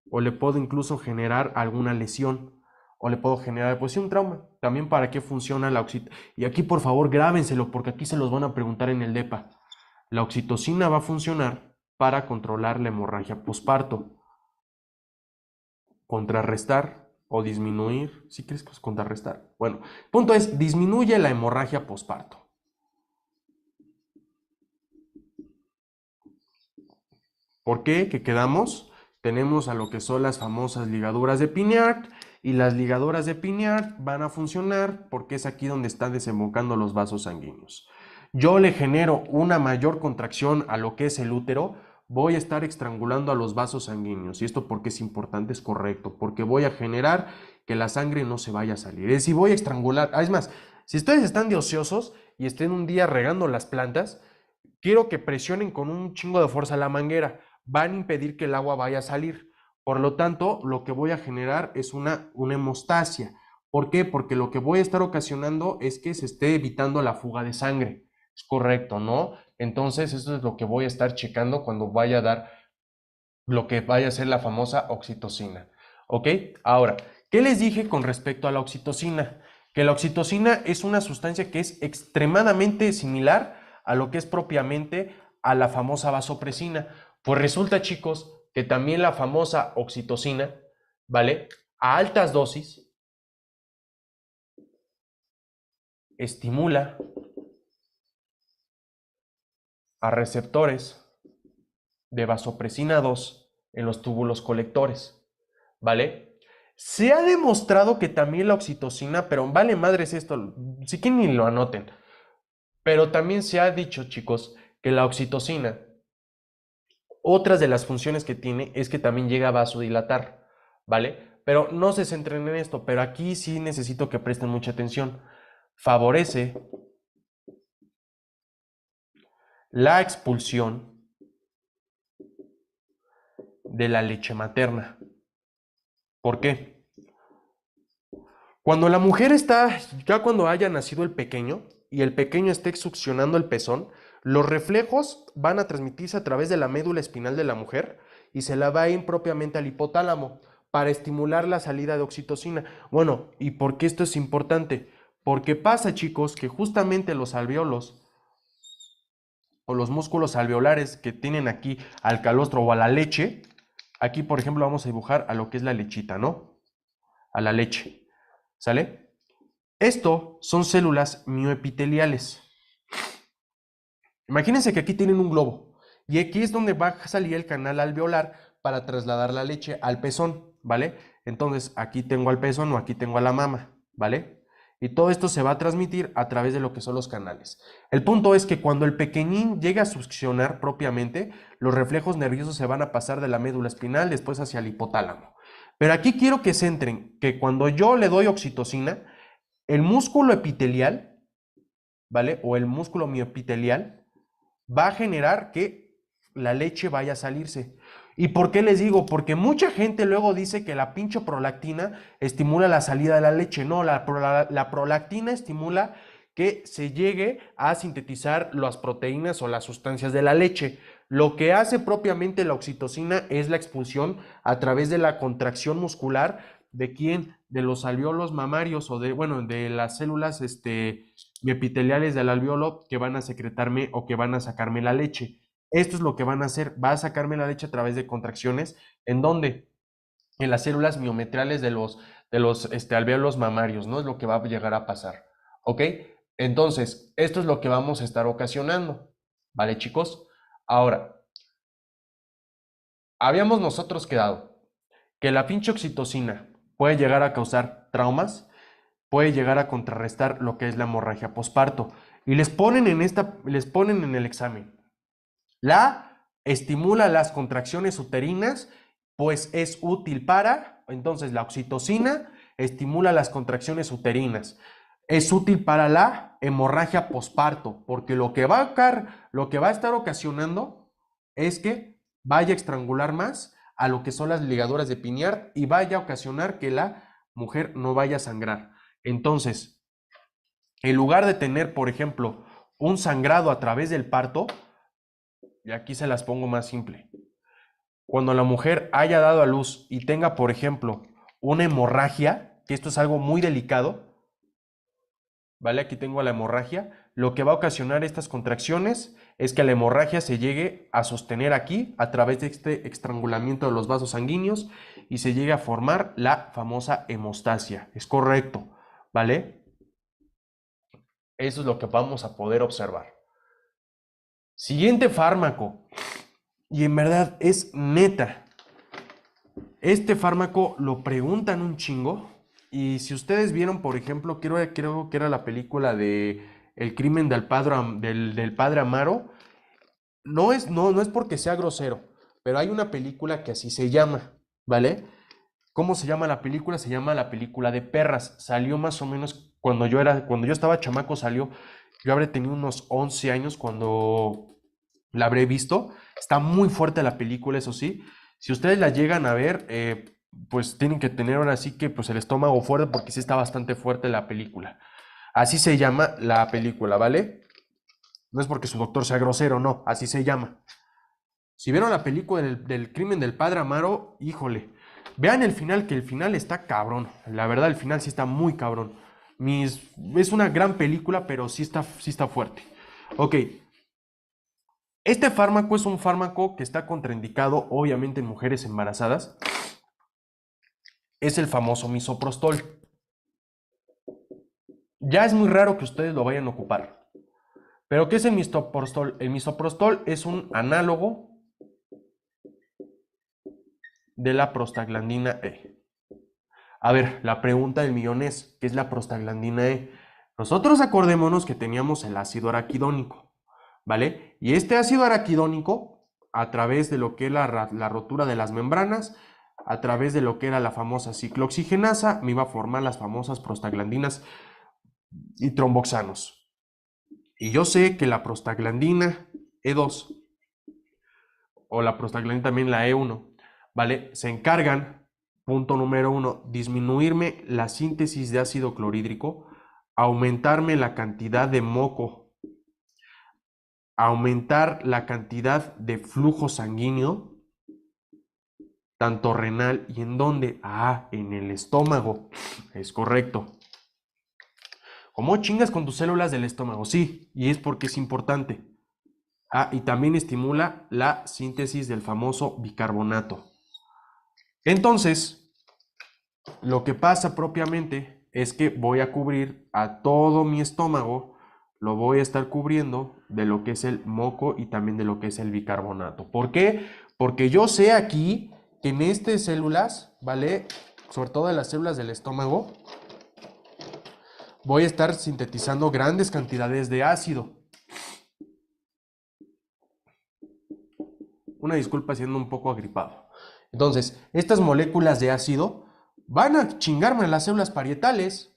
O le puedo incluso generar alguna lesión. O le puedo generar, pues sí, un trauma. También para qué funciona la oxitocina. Y aquí por favor grábenselo porque aquí se los van a preguntar en el DEPA. La oxitocina va a funcionar para controlar la hemorragia posparto, contrarrestar o disminuir. ¿Sí crees que es contrarrestar? Bueno, el punto es, disminuye la hemorragia posparto. ¿Por qué? ¿Qué quedamos? Tenemos a lo que son las famosas ligaduras de Pinard y las ligaduras de Pinard van a funcionar porque es aquí donde están desembocando los vasos sanguíneos. Yo le genero una mayor contracción a lo que es el útero, voy a estar estrangulando a los vasos sanguíneos. Y esto porque es importante, es correcto, porque voy a generar que la sangre no se vaya a salir. Es decir, voy a estrangular. Es más, si ustedes están de ociosos y estén un día regando las plantas, quiero que presionen con un chingo de fuerza la manguera. Van a impedir que el agua vaya a salir. Por lo tanto, lo que voy a generar es una hemostasia. ¿Por qué? Porque lo que voy a estar ocasionando es que se esté evitando la fuga de sangre. Es correcto, ¿no? Entonces, eso es lo que voy a estar checando cuando vaya a dar lo que vaya a ser la famosa oxitocina. ¿Ok? Ahora, ¿qué les dije con respecto a la oxitocina? Que la oxitocina es una sustancia que es extremadamente similar a lo que es propiamente a la famosa vasopresina. Pues resulta, chicos, que también la famosa oxitocina, ¿vale? A altas dosis estimula a receptores de vasopresina 2 en los túbulos colectores, ¿vale? Se ha demostrado que también la oxitocina, pero vale madres esto, si que ni lo anoten, pero también se ha dicho, chicos, que la oxitocina, otras de las funciones que tiene es que también llega a vasodilatar, ¿vale? Pero no se centren en esto, pero aquí sí necesito que presten mucha atención. Favorece la expulsión de la leche materna. ¿Por qué? Cuando la mujer está, ya cuando haya nacido el pequeño y el pequeño esté succionando el pezón, los reflejos van a transmitirse a través de la médula espinal de la mujer y se la va a ir propiamente al hipotálamo para estimular la salida de oxitocina. Bueno, ¿y por qué esto es importante? Porque pasa, chicos, que justamente los alveolos o los músculos alveolares que tienen aquí al calostro o a la leche, aquí por ejemplo vamos a dibujar a lo que es la lechita, ¿no? A la leche, ¿sale? Esto son células mioepiteliales. Imagínense que aquí tienen un globo y aquí es donde va a salir el canal alveolar para trasladar la leche al pezón, ¿vale? Entonces aquí tengo al pezón o aquí tengo a la mama, ¿vale? Y todo esto se va a transmitir a través de lo que son los canales. El punto es que cuando el pequeñín llega a succionar propiamente, los reflejos nerviosos se van a pasar de la médula espinal después hacia el hipotálamo. Pero aquí quiero que centren que cuando yo le doy oxitocina, el músculo epitelial, ¿vale? O el músculo miopitelial va a generar que la leche vaya a salirse. ¿Y por qué les digo? Porque mucha gente luego dice que la pinche prolactina estimula la salida de la leche. No, la prolactina estimula que se llegue a sintetizar las proteínas o las sustancias de la leche. Lo que hace propiamente la oxitocina es la expulsión a través de la contracción muscular de quién, de los alveolos mamarios o de, bueno, de las células epiteliales del alveolo que van a secretarme o que van a sacarme la leche. Esto es lo que van a hacer, va a sacarme la leche a través de contracciones, ¿en dónde? En las células miometriales de los alvéolos mamarios, ¿no? Es lo que va a llegar a pasar, ¿ok? Entonces, esto es lo que vamos a estar ocasionando, ¿vale, chicos? Ahora, habíamos nosotros quedado que la pinche oxitocina puede llegar a causar traumas, puede llegar a contrarrestar lo que es la hemorragia posparto. Y les ponen en el examen. La estimula las contracciones uterinas, pues es útil para, entonces la oxitocina estimula las contracciones uterinas. Es útil para la hemorragia posparto, porque lo que va a estar ocasionando es que vaya a estrangular más a lo que son las ligaduras de Piñard y vaya a ocasionar que la mujer no vaya a sangrar. Entonces, en lugar de tener, por ejemplo, un sangrado a través del parto, y aquí se las pongo más simple, cuando la mujer haya dado a luz y tenga, por ejemplo, una hemorragia, que esto es algo muy delicado, ¿vale? Aquí tengo la hemorragia. Lo que va a ocasionar estas contracciones es que la hemorragia se llegue a sostener aquí a través de este estrangulamiento de los vasos sanguíneos y se llegue a formar la famosa hemostasia. Es correcto, ¿vale? Eso es lo que vamos a poder observar. Siguiente fármaco. Y en verdad es neta. Este fármaco lo preguntan un chingo. Y si ustedes vieron, por ejemplo, creo que era la película de El crimen del padre Amaro. No es porque sea grosero, pero hay una película que así se llama, ¿vale? ¿Cómo se llama la película? Se llama la película de Perras. Salió más o menos cuando yo estaba chamaco, salió. Yo habré tenido unos 11 años cuando la habré visto. Está muy fuerte la película, eso sí. Si ustedes la llegan a ver, pues tienen que tener ahora sí que pues el estómago fuerte porque sí está bastante fuerte la película. Así se llama la película, ¿vale? No es porque su doctor sea grosero, no, así se llama. Si vieron la película del crimen del padre Amaro, híjole, vean el final, que el final está cabrón. La verdad, el final sí está muy cabrón. Es una gran película, pero sí está fuerte. Ok, este fármaco es un fármaco que está contraindicado, obviamente, en mujeres embarazadas. Es el famoso misoprostol. Ya es muy raro que ustedes lo vayan a ocupar. ¿Pero qué es el misoprostol? El misoprostol es un análogo de la prostaglandina E. A ver, la pregunta del millón es, ¿qué es la prostaglandina E? Nosotros acordémonos que teníamos el ácido araquidónico, ¿vale? Y este ácido araquidónico, a través de lo que es la rotura de las membranas, a través de lo que era la famosa ciclooxigenasa, me iba a formar las famosas prostaglandinas y tromboxanos. Y yo sé que la prostaglandina E2 o la prostaglandina también la E1, ¿vale? Se encargan, punto número uno, disminuirme la síntesis de ácido clorhídrico, aumentarme la cantidad de moco, aumentar la cantidad de flujo sanguíneo, tanto renal y en dónde, en el estómago, es correcto. ¿Cómo chingas con tus células del estómago? Sí, y es porque es importante. Y también estimula la síntesis del famoso bicarbonato. Entonces, lo que pasa propiamente es que voy a cubrir a todo mi estómago, lo voy a estar cubriendo de lo que es el moco y también de lo que es el bicarbonato. ¿Por qué? Porque yo sé aquí que en estas células, ¿vale? Sobre todo en las células del estómago, voy a estar sintetizando grandes cantidades de ácido. Una disculpa siendo un poco agripado. Entonces, estas moléculas de ácido van a chingarme las células parietales.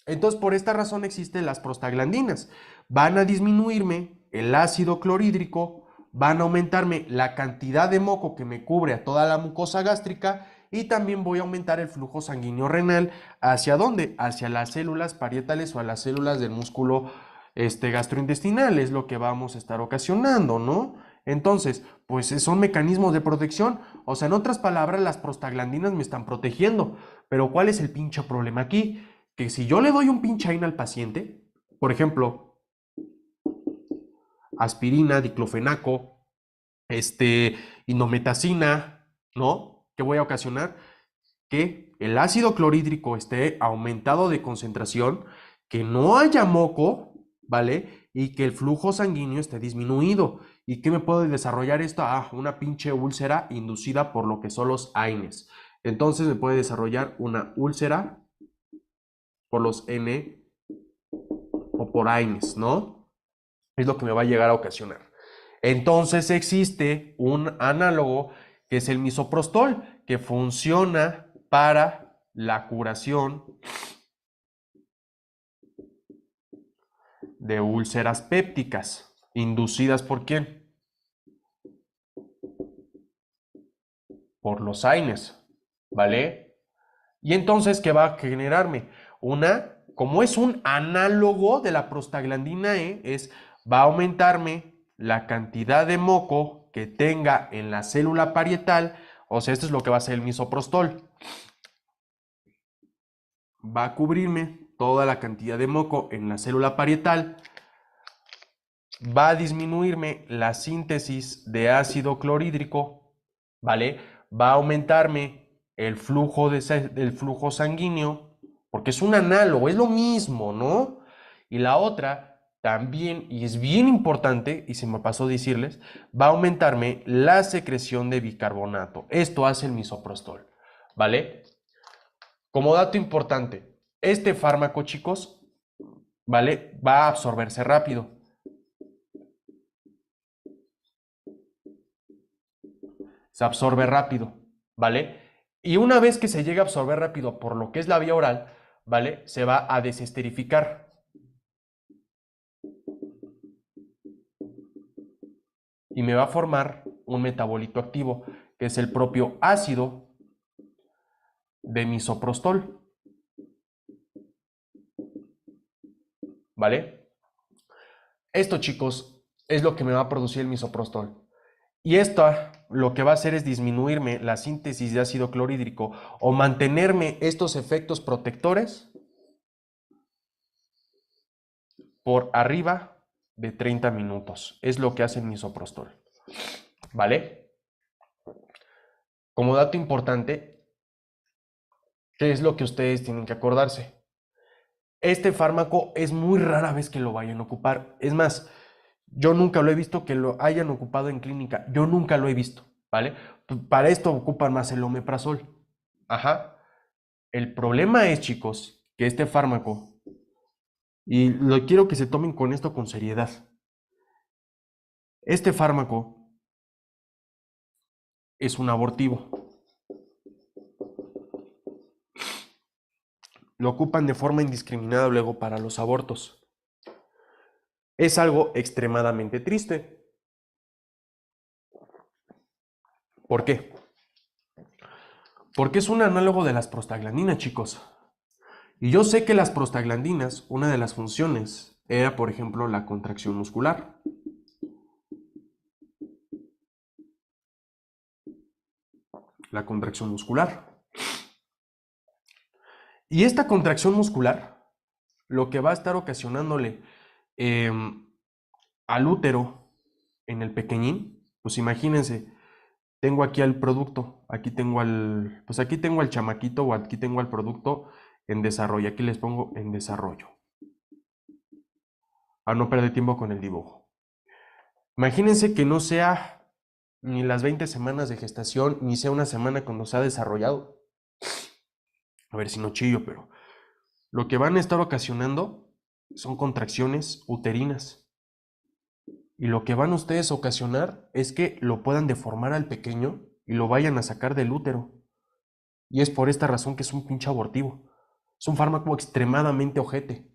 Entonces, por esta razón existen las prostaglandinas. Van a disminuirme el ácido clorhídrico, van a aumentarme la cantidad de moco que me cubre a toda la mucosa gástrica y también voy a aumentar el flujo sanguíneo renal. ¿Hacia dónde? Hacia las células parietales o a las células del músculo gastrointestinal. Es lo que vamos a estar ocasionando, ¿no? Entonces, pues son mecanismos de protección. O sea, en otras palabras, las prostaglandinas me están protegiendo. Pero ¿cuál es el pinche problema aquí? Que si yo le doy un pinchaína al paciente, por ejemplo, aspirina, diclofenaco, indometacina, ¿no? ¿Qué voy a ocasionar? Que el ácido clorhídrico esté aumentado de concentración, que no haya moco, ¿vale? Y que el flujo sanguíneo esté disminuido. ¿Y qué me puede desarrollar esto? Ah, una pinche úlcera inducida por lo que son los AINES. Entonces me puede desarrollar una úlcera por los N o por AINES, ¿no? Es lo que me va a llegar a ocasionar. Entonces existe un análogo que es el misoprostol, que funciona para la curación de úlceras pépticas, inducidas ¿por quién? Por los AINES, ¿vale? Y entonces, ¿qué va a generarme? Como es un análogo de la prostaglandina E, va a aumentarme la cantidad de moco que tenga en la célula parietal, o sea, esto es lo que va a hacer el misoprostol. Va a cubrirme toda la cantidad de moco en la célula parietal, va a disminuirme la síntesis de ácido clorhídrico, ¿vale? Va a aumentarme el flujo sanguíneo, porque es un análogo, es lo mismo, ¿no? Y la otra también, y es bien importante, y se me pasó decirles, va a aumentarme la secreción de bicarbonato. Esto hace el misoprostol, ¿vale? Como dato importante, este fármaco, chicos, ¿vale? Va a absorberse rápido. Se absorbe rápido, ¿vale? Y una vez que se llega a absorber rápido por lo que es la vía oral, ¿vale? Se va a desesterificar. Y me va a formar un metabolito activo, que es el propio ácido de misoprostol, ¿vale? Esto, chicos, es lo que me va a producir el misoprostol. Y esto lo que va a hacer es disminuirme la síntesis de ácido clorhídrico o mantenerme estos efectos protectores por arriba de 30 minutos. Es lo que hace el misoprostol, ¿vale? Como dato importante, ¿qué es lo que ustedes tienen que acordarse? Este fármaco es muy rara vez que lo vayan a ocupar. Es más, yo nunca lo he visto que lo hayan ocupado en clínica. Yo nunca lo he visto, ¿vale? Para esto ocupan más el omeprazol. Ajá. El problema es, chicos, que este fármaco, y lo quiero que se tomen con esto con seriedad, este fármaco es un abortivo. Lo ocupan de forma indiscriminada luego para los abortos. Es algo extremadamente triste. ¿Por qué? Porque es un análogo de las prostaglandinas, chicos. Y yo sé que las prostaglandinas, una de las funciones era, por ejemplo, la contracción muscular. La contracción muscular. Y esta contracción muscular, lo que va a estar ocasionándole al útero en el pequeñín, pues imagínense, tengo aquí al producto, pues aquí tengo al chamaquito o aquí tengo al producto en desarrollo, aquí les pongo en desarrollo, a no perder tiempo con el dibujo. Imagínense que no sea ni las 20 semanas de gestación, ni sea una semana cuando se ha desarrollado. A ver si no chillo, pero lo que van a estar ocasionando son contracciones uterinas. Y lo que van ustedes a ocasionar es que lo puedan deformar al pequeño y lo vayan a sacar del útero. Y es por esta razón que es un pinche abortivo. Es un fármaco extremadamente ojete.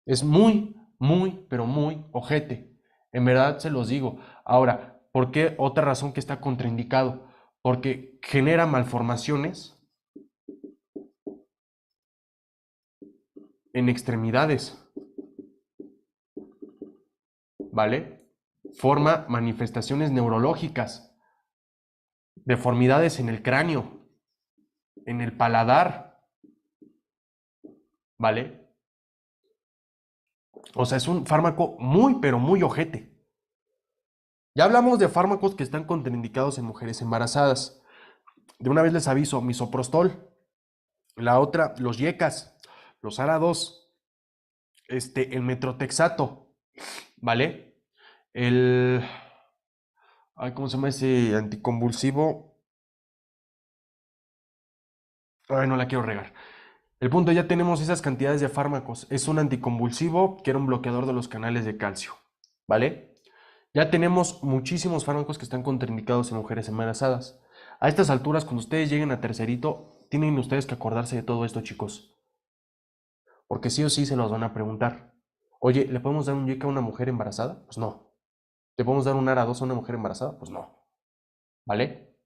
Es muy, muy, pero muy ojete. En verdad se los digo. Ahora, ¿por qué otra razón que está contraindicado? Porque genera malformaciones en extremidades, ¿vale? Forma manifestaciones neurológicas, deformidades en el cráneo, en el paladar, ¿vale? O sea, es un fármaco muy, pero muy ojete. Ya hablamos de fármacos que están contraindicados en mujeres embarazadas. De una vez les aviso, misoprostol. La otra, los YECAS, los ARA2, el metrotexato, ¿vale? El... Ay, ¿cómo se llama ese anticonvulsivo? Ay, no la quiero regar. El punto, ya tenemos esas cantidades de fármacos. Es un anticonvulsivo que era un bloqueador de los canales de calcio, ¿vale? Ya tenemos muchísimos fármacos que están contraindicados en mujeres embarazadas. A estas alturas, cuando ustedes lleguen a tercerito, tienen ustedes que acordarse de todo esto, chicos. Porque sí o sí se los van a preguntar. Oye, ¿le podemos dar un YECA a una mujer embarazada? Pues no. ¿Le podemos dar un ARA2 a una mujer embarazada? Pues no. ¿Vale?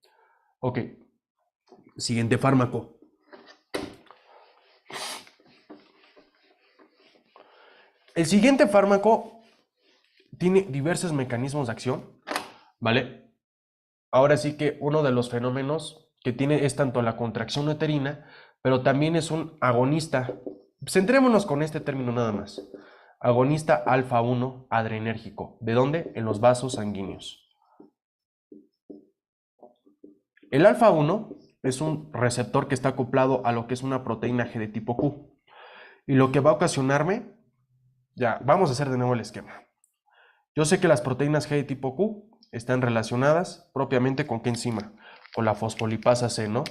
Ok. Siguiente fármaco. El siguiente fármaco tiene diversos mecanismos de acción, ¿vale? Ahora sí que uno de los fenómenos que tiene es tanto la contracción uterina, pero también es un agonista. Centrémonos con este término nada más. Agonista alfa 1 adrenérgico. ¿De dónde? En los vasos sanguíneos. El alfa 1 es un receptor que está acoplado a lo que es una proteína G de tipo Q. Y lo que va a ocasionarme, ya, vamos a hacer de nuevo el esquema. Yo sé que las proteínas G de tipo Q están relacionadas propiamente con qué enzima, con la fosfolipasa C, ¿no?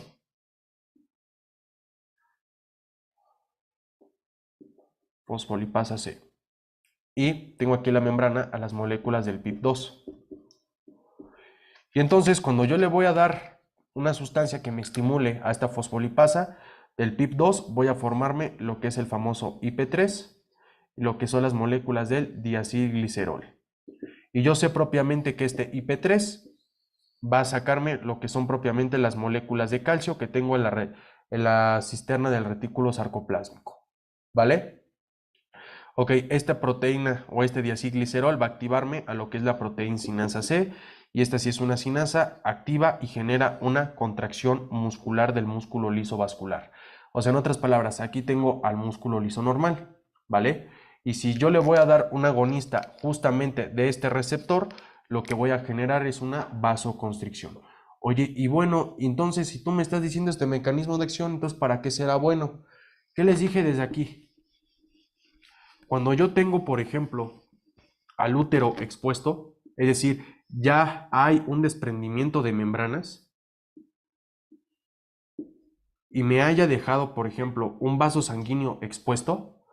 Fosfolipasa C. Y tengo aquí la membrana a las moléculas del PIP2. Y entonces, cuando yo le voy a dar una sustancia que me estimule a esta fosfolipasa del PIP2, voy a formarme lo que es el famoso IP3 y lo que son las moléculas del diacilglicerol. Y yo sé propiamente que este IP3 va a sacarme lo que son propiamente las moléculas de calcio que tengo en la cisterna del retículo sarcoplásmico. ¿Vale? Ok, esta proteína o este diacilglicerol va a activarme a lo que es la proteína sinasa C, y esta sí es una sinasa, activa y genera una contracción muscular del músculo liso vascular. O sea, en otras palabras, aquí tengo al músculo liso normal, ¿vale? Y si yo le voy a dar un agonista justamente de este receptor, lo que voy a generar es una vasoconstricción. Oye, y bueno, entonces si tú me estás diciendo este mecanismo de acción, entonces ¿para qué será bueno? ¿Qué les dije desde aquí? Cuando yo tengo, por ejemplo, al útero expuesto, es decir, ya hay un desprendimiento de membranas y me haya dejado, por ejemplo, un vaso sanguíneo expuesto,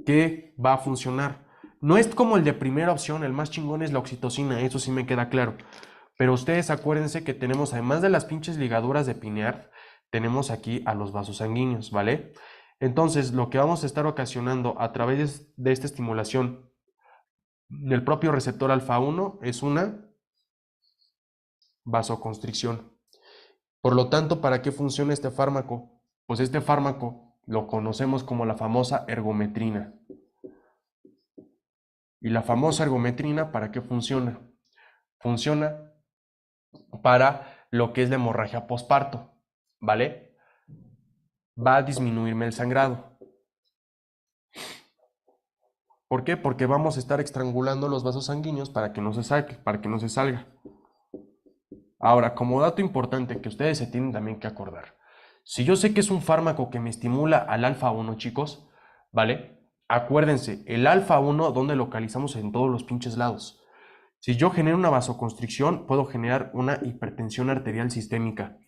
¿qué va a funcionar? No es como el de primera opción, el más chingón es la oxitocina, eso sí me queda claro. Pero ustedes acuérdense que tenemos, además de las pinches ligaduras de pineal, tenemos aquí a los vasos sanguíneos, ¿vale? Entonces, lo que vamos a estar ocasionando a través de esta estimulación del propio receptor alfa 1 es una vasoconstricción. Por lo tanto, ¿para qué funciona este fármaco? Pues este fármaco lo conocemos como la famosa ergometrina. ¿Y la famosa ergometrina para qué funciona? Funciona para lo que es la hemorragia posparto, ¿vale? Va a disminuirme el sangrado. ¿Por qué? Porque vamos a estar estrangulando los vasos sanguíneos para que no se saque, para que no se salga. Ahora, como dato importante que ustedes se tienen también que acordar, si yo sé que es un fármaco que me estimula al alfa 1, chicos, ¿vale? Acuérdense, el alfa 1, ¿dónde localizamos? En todos los pinches lados. Si yo genero una vasoconstricción, puedo generar una hipertensión arterial sistémica.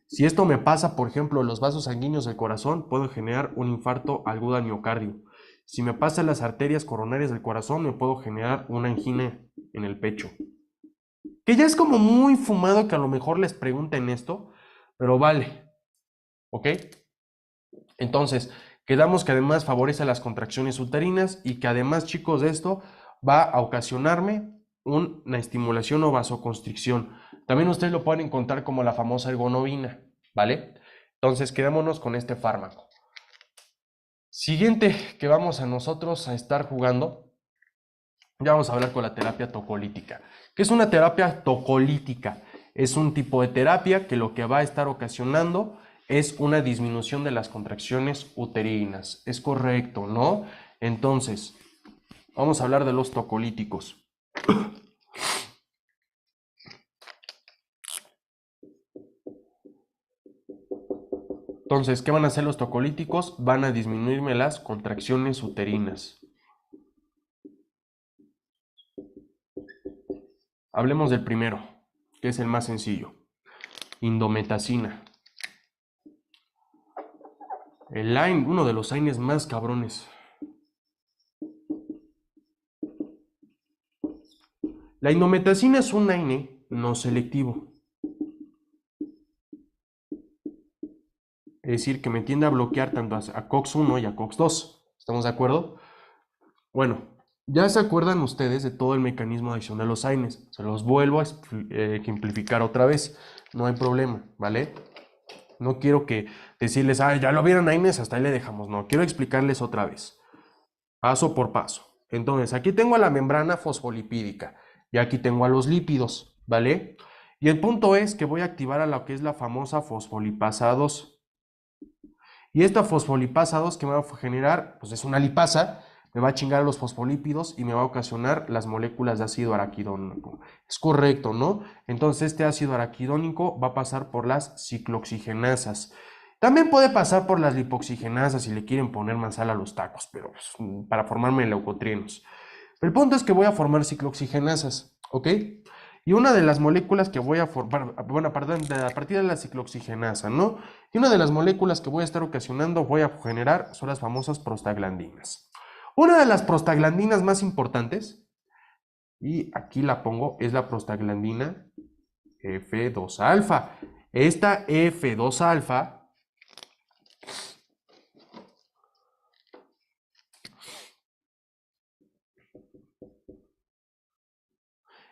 Si esto me pasa, por ejemplo, en los vasos sanguíneos del corazón, puedo generar un infarto agudo al miocardio. Si me pasa en las arterias coronarias del corazón, me puedo generar una angina en el pecho. Que ya es como muy fumado que a lo mejor les pregunten esto, pero vale, ¿ok? Entonces, quedamos que además favorece las contracciones uterinas y que además, chicos, de esto va a ocasionarme una estimulación o vasoconstricción. También ustedes lo pueden encontrar como la famosa ergonovina, ¿vale? Entonces, quedémonos con este fármaco. Siguiente que vamos a nosotros a estar jugando, ya vamos a hablar con la terapia tocolítica. ¿Qué es una terapia tocolítica? Es un tipo de terapia que lo que va a estar ocasionando es una disminución de las contracciones uterinas. Es correcto, ¿no? Entonces, vamos a hablar de los tocolíticos. Entonces, ¿qué van a hacer los tocolíticos? Van a disminuirme las contracciones uterinas. Hablemos del primero, que es el más sencillo. Indometacina. Uno de los AINES más cabrones. La indometacina es un AINE no selectivo. Es decir, que me tiende a bloquear tanto a COX-1 y a COX-2. ¿Estamos de acuerdo? Bueno, ya se acuerdan ustedes de todo el mecanismo de acción de los AINES. Se los vuelvo a ejemplificar otra vez. No hay problema, ¿vale? No quiero que decirles, ya lo vieron AINES, hasta ahí le dejamos. No, quiero explicarles otra vez, paso por paso. Entonces, aquí tengo a la membrana fosfolipídica y aquí tengo a los lípidos, ¿vale? Y el punto es que voy a activar a lo que es la famosa fosfolipasa 2. Y esta fosfolipasa 2 que me va a generar, pues es una lipasa, me va a chingar a los fosfolípidos y me va a ocasionar las moléculas de ácido araquidónico. Es correcto, ¿no? Entonces este ácido araquidónico va a pasar por las ciclooxigenasas. También puede pasar por las lipoxigenasas si le quieren poner más sal a los tacos, pero pues, para formarme leucotrienos. Pero el punto es que voy a formar ciclooxigenasas, ¿ok? Y una de las moléculas que voy a formar, bueno, a partir de la ciclooxigenasa, ¿no? Y una de las moléculas que voy a estar ocasionando, voy a generar, son las famosas prostaglandinas. Una de las prostaglandinas más importantes, y aquí la pongo, es la prostaglandina F2-alfa. Esta F2-alfa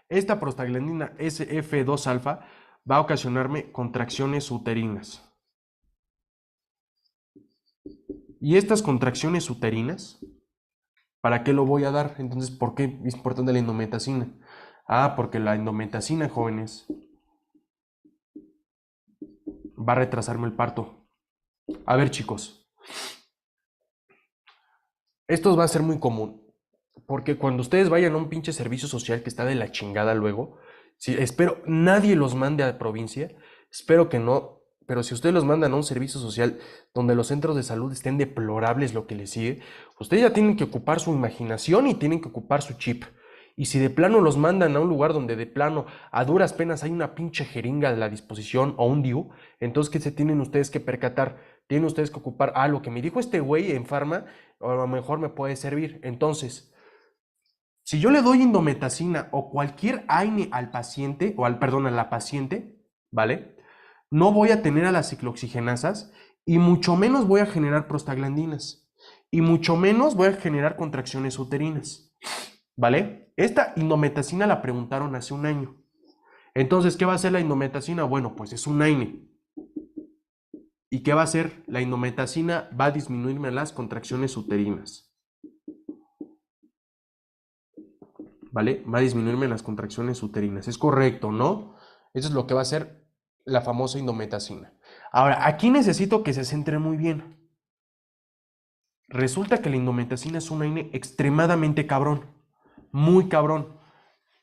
esta prostaglandina SF2-alfa va a ocasionarme contracciones uterinas. Y estas contracciones uterinas, ¿para qué lo voy a dar? Entonces, ¿por qué es importante la indometacina? Porque la indometacina, jóvenes, va a retrasarme el parto. A ver, chicos, esto va a ser muy común. Porque cuando ustedes vayan a un pinche servicio social que está de la chingada luego, espero nadie los mande a provincia, espero que no, pero si ustedes los mandan a un servicio social donde los centros de salud estén deplorables lo que les sigue, ustedes ya tienen que ocupar su imaginación y tienen que ocupar su chip. Y si de plano los mandan a un lugar donde de plano a duras penas hay una pinche jeringa de la disposición o un DIU, entonces ¿qué se tienen ustedes que percatar? Tienen ustedes que ocupar, lo que me dijo este güey en farma, a lo mejor me puede servir. Entonces, si yo le doy indometacina o cualquier AINE al paciente, a la paciente, ¿vale? No voy a tener a las ciclooxigenasas y mucho menos voy a generar prostaglandinas y mucho menos voy a generar contracciones uterinas, ¿vale? Esta indometacina la preguntaron hace un año. Entonces, ¿qué va a hacer la indometacina? Bueno, pues es un AINE. ¿Y qué va a hacer? La indometacina va a disminuirme las contracciones uterinas. ¿Vale? Va a disminuirme las contracciones uterinas. Es correcto, ¿no? Eso es lo que va a hacer la famosa indometacina. Ahora, aquí necesito que se centren muy bien. Resulta que la indometacina es un AINE extremadamente cabrón. Muy cabrón.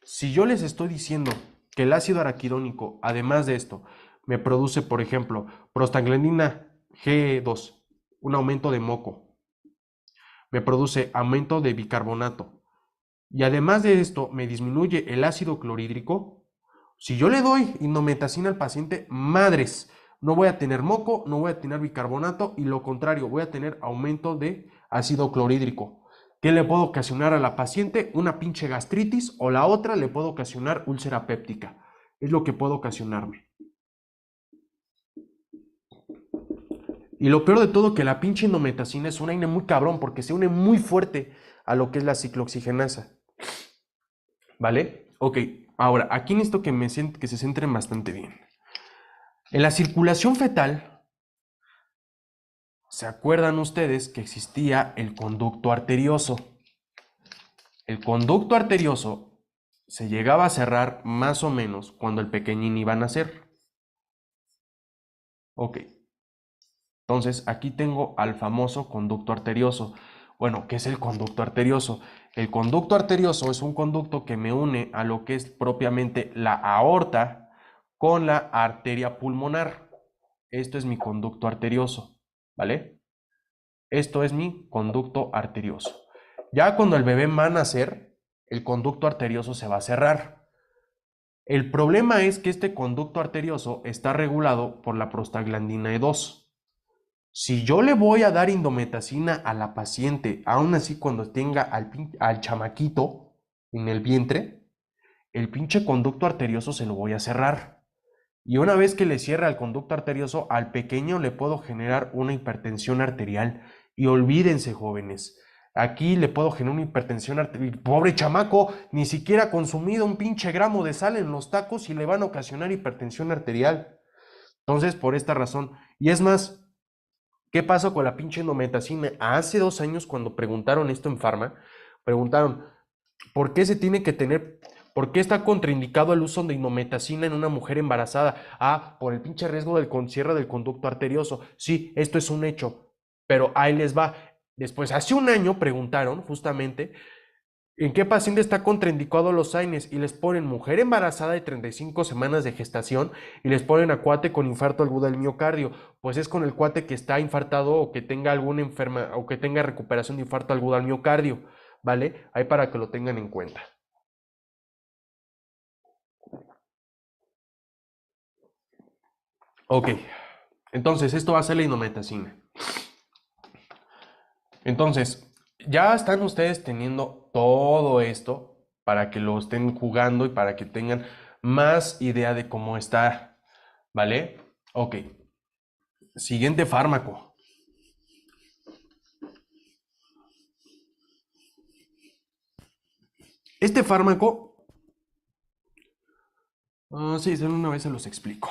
Si yo les estoy diciendo que el ácido araquidónico, además de esto, me produce, por ejemplo, prostaglandina G2, un aumento de moco, me produce aumento de bicarbonato, y además de esto me disminuye el ácido clorhídrico, si yo le doy indometacina al paciente, madres, no voy a tener moco, no voy a tener bicarbonato y lo contrario, voy a tener aumento de ácido clorhídrico. ¿Qué le puedo ocasionar a la paciente? Una pinche gastritis o la otra le puedo ocasionar úlcera péptica. Es lo que puede ocasionarme. Y lo peor de todo que la pinche indometacina es un AINE muy cabrón porque se une muy fuerte a lo que es la ciclooxigenasa. ¿Vale? Ok, ahora, aquí necesito que se centren bastante bien. En la circulación fetal, ¿se acuerdan ustedes que existía el conducto arterioso? El conducto arterioso se llegaba a cerrar más o menos cuando el pequeñín iba a nacer. Ok, entonces aquí tengo al famoso conducto arterioso. Bueno, ¿qué es el conducto arterioso? El conducto arterioso es un conducto que me une a lo que es propiamente la aorta con la arteria pulmonar. esto es mi conducto arterioso, ¿vale? Esto es mi conducto arterioso. Ya cuando el bebé va a nacer, el conducto arterioso se va a cerrar. El problema es que este conducto arterioso está regulado por la prostaglandina E2. Si yo le voy a dar indometacina a la paciente, aún así cuando tenga al chamaquito en el vientre, el pinche conducto arterioso se lo voy a cerrar. Y una vez que le cierra el conducto arterioso, al pequeño le puedo generar una hipertensión arterial. Y olvídense, jóvenes, aquí le puedo generar una hipertensión arterial. Pobre chamaco, ni siquiera ha consumido un pinche gramo de sal en los tacos y le van a ocasionar hipertensión arterial. Entonces, por esta razón. Y es más, ¿qué pasó con la pinche endometacina? Hace 2 años, cuando preguntaron esto en Pharma, preguntaron, ¿por qué se tiene que tener, por qué está contraindicado el uso de indometacina en una mujer embarazada? Ah, por el pinche riesgo del cierre del conducto arterioso. Sí, esto es un hecho, pero ahí les va. Después, hace un año preguntaron justamente en qué paciente está contraindicado los AINES y les ponen mujer embarazada de 35 semanas de gestación y les ponen a cuate con infarto agudo del miocardio. Pues es con el cuate que está infartado o que tenga alguna enferma o que tenga recuperación de infarto agudo al miocardio, ¿vale? Ahí para que lo tengan en cuenta. Ok, entonces esto va a ser la indometacina. Entonces, ya están ustedes teniendo todo esto para que lo estén jugando y para que tengan más idea de cómo está, ¿vale? Ok, siguiente fármaco. Este fármaco, sí, de una vez se los explico.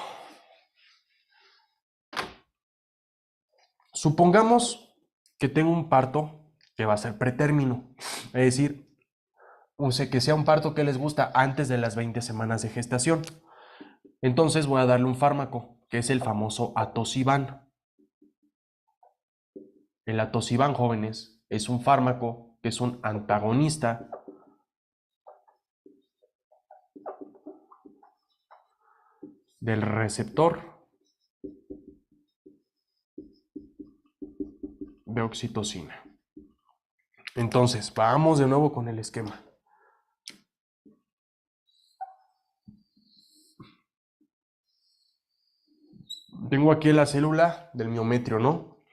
Supongamos que tengo un parto que va a ser pretérmino, es decir, que sea un parto que les gusta antes de las 20 semanas de gestación. Entonces voy a darle un fármaco, que es el famoso atosiban. El atosiban, jóvenes, es un fármaco que es un antagonista del receptor de oxitocina. Entonces, vamos de nuevo con el esquema. Tengo aquí la célula del miometrio, ¿no?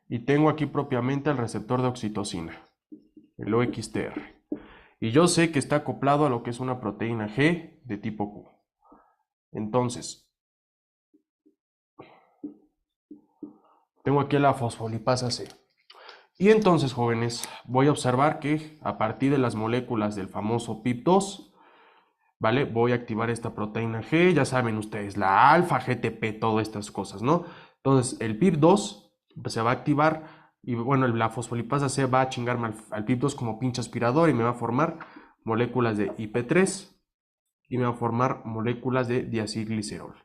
Y tengo aquí propiamente el receptor de oxitocina, el OXTR. Y yo sé que está acoplado a lo que es una proteína G de tipo Q. Entonces, tengo aquí la fosfolipasa C. Y entonces, jóvenes, voy a observar que a partir de las moléculas del famoso PIP2, ¿vale? Voy a activar esta proteína G, ya saben ustedes, la alfa, GTP, todas estas cosas, ¿no? Entonces, el PIP2 se va a activar y, bueno, la fosfolipasa C va a chingarme al PIP2 como pinche aspirador y me va a formar moléculas de IP3 y me va a formar moléculas de diacilglicerol.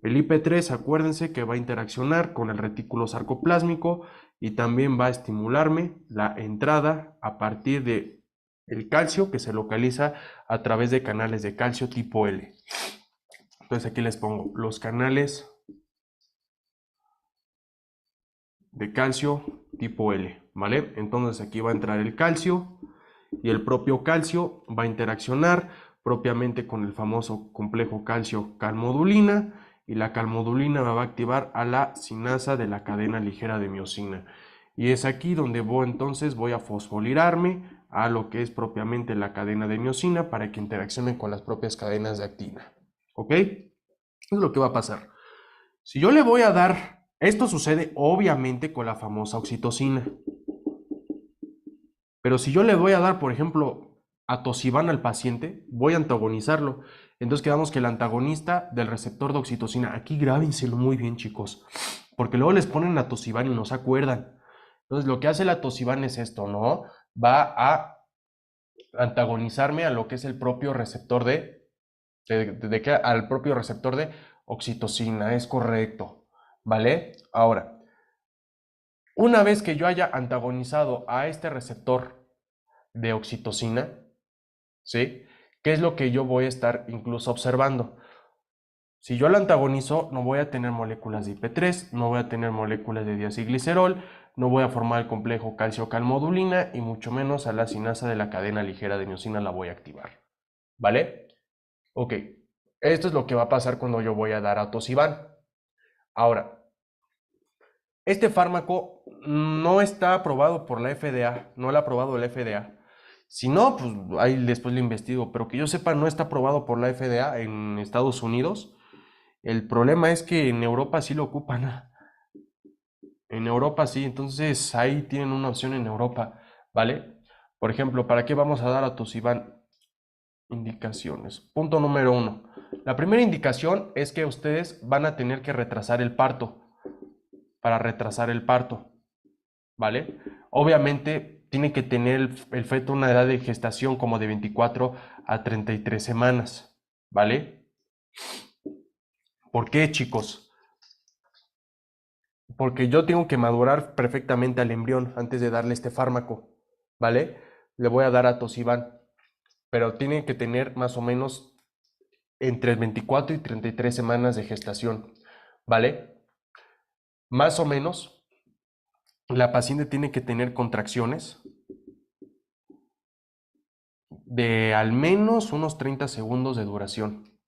El IP3, acuérdense que va a interaccionar con el retículo sarcoplásmico y también va a estimularme la entrada a partir de el calcio que se localiza a través de canales de calcio tipo L. Entonces aquí les pongo los canales de calcio tipo L, ¿vale? Entonces aquí va a entrar el calcio y el propio calcio va a interaccionar propiamente con el famoso complejo calcio-calmodulina y la calmodulina va a activar a la sinasa de la cadena ligera de miosina. Y es aquí donde entonces voy a fosforilarme a lo que es propiamente la cadena de miosina para que interaccione con las propias cadenas de actina. ¿Ok? Eso es lo que va a pasar. Si yo le voy a dar, esto sucede obviamente con la famosa oxitocina. Pero si yo le voy a dar, por ejemplo, atosiban al paciente, voy a antagonizarlo. Entonces quedamos que el antagonista del receptor de oxitocina, aquí grábenselo muy bien, chicos, porque luego les ponen atosiban y no se acuerdan. Entonces lo que hace el atosiban es esto, ¿no? Va a antagonizarme a lo que es el propio receptor al propio receptor de oxitocina, es correcto, ¿vale? Ahora, una vez que yo haya antagonizado a este receptor de oxitocina, ¿sí? ¿Qué es lo que yo voy a estar incluso observando? Si yo la antagonizo, no voy a tener moléculas de IP3, no voy a tener moléculas de diacilglicerol, no voy a formar el complejo calcio-calmodulina y mucho menos a la sinasa de la cadena ligera de miosina la voy a activar. ¿Vale? Ok, esto es lo que va a pasar cuando yo voy a dar a Tosiban. Ahora, este fármaco no está aprobado por la FDA, no lo ha aprobado la FDA. Si no, pues ahí después lo investigo, pero que yo sepa, no está aprobado por la FDA en Estados Unidos. El problema es que en Europa sí lo ocupan. En Europa sí, entonces ahí tienen una opción en Europa, ¿vale? Por ejemplo, ¿para qué vamos a dar a Tosiban? Indicaciones. Punto número 1. La primera indicación es que ustedes van a tener que retrasar el parto. Para retrasar el parto, ¿vale? Obviamente tiene que tener el feto una edad de gestación como de 24 a 33 semanas, ¿vale? ¿Por qué, chicos? Porque yo tengo que madurar perfectamente al embrión antes de darle este fármaco, ¿vale? Le voy a dar a Tosiban, pero tiene que tener más o menos entre 24 y 33 semanas de gestación, ¿vale? Más o menos, la paciente tiene que tener contracciones de al menos unos 30 segundos de duración,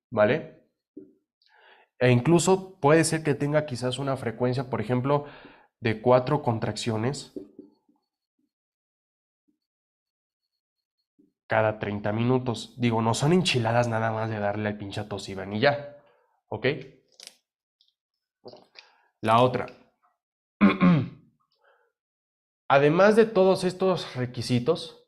¿vale? E incluso puede ser que tenga quizás una frecuencia, por ejemplo, de 4 contracciones cada 30 minutos. Digo, no son enchiladas nada más de darle al pinche Tosiban y ya, ¿ok? La otra. Además de todos estos requisitos,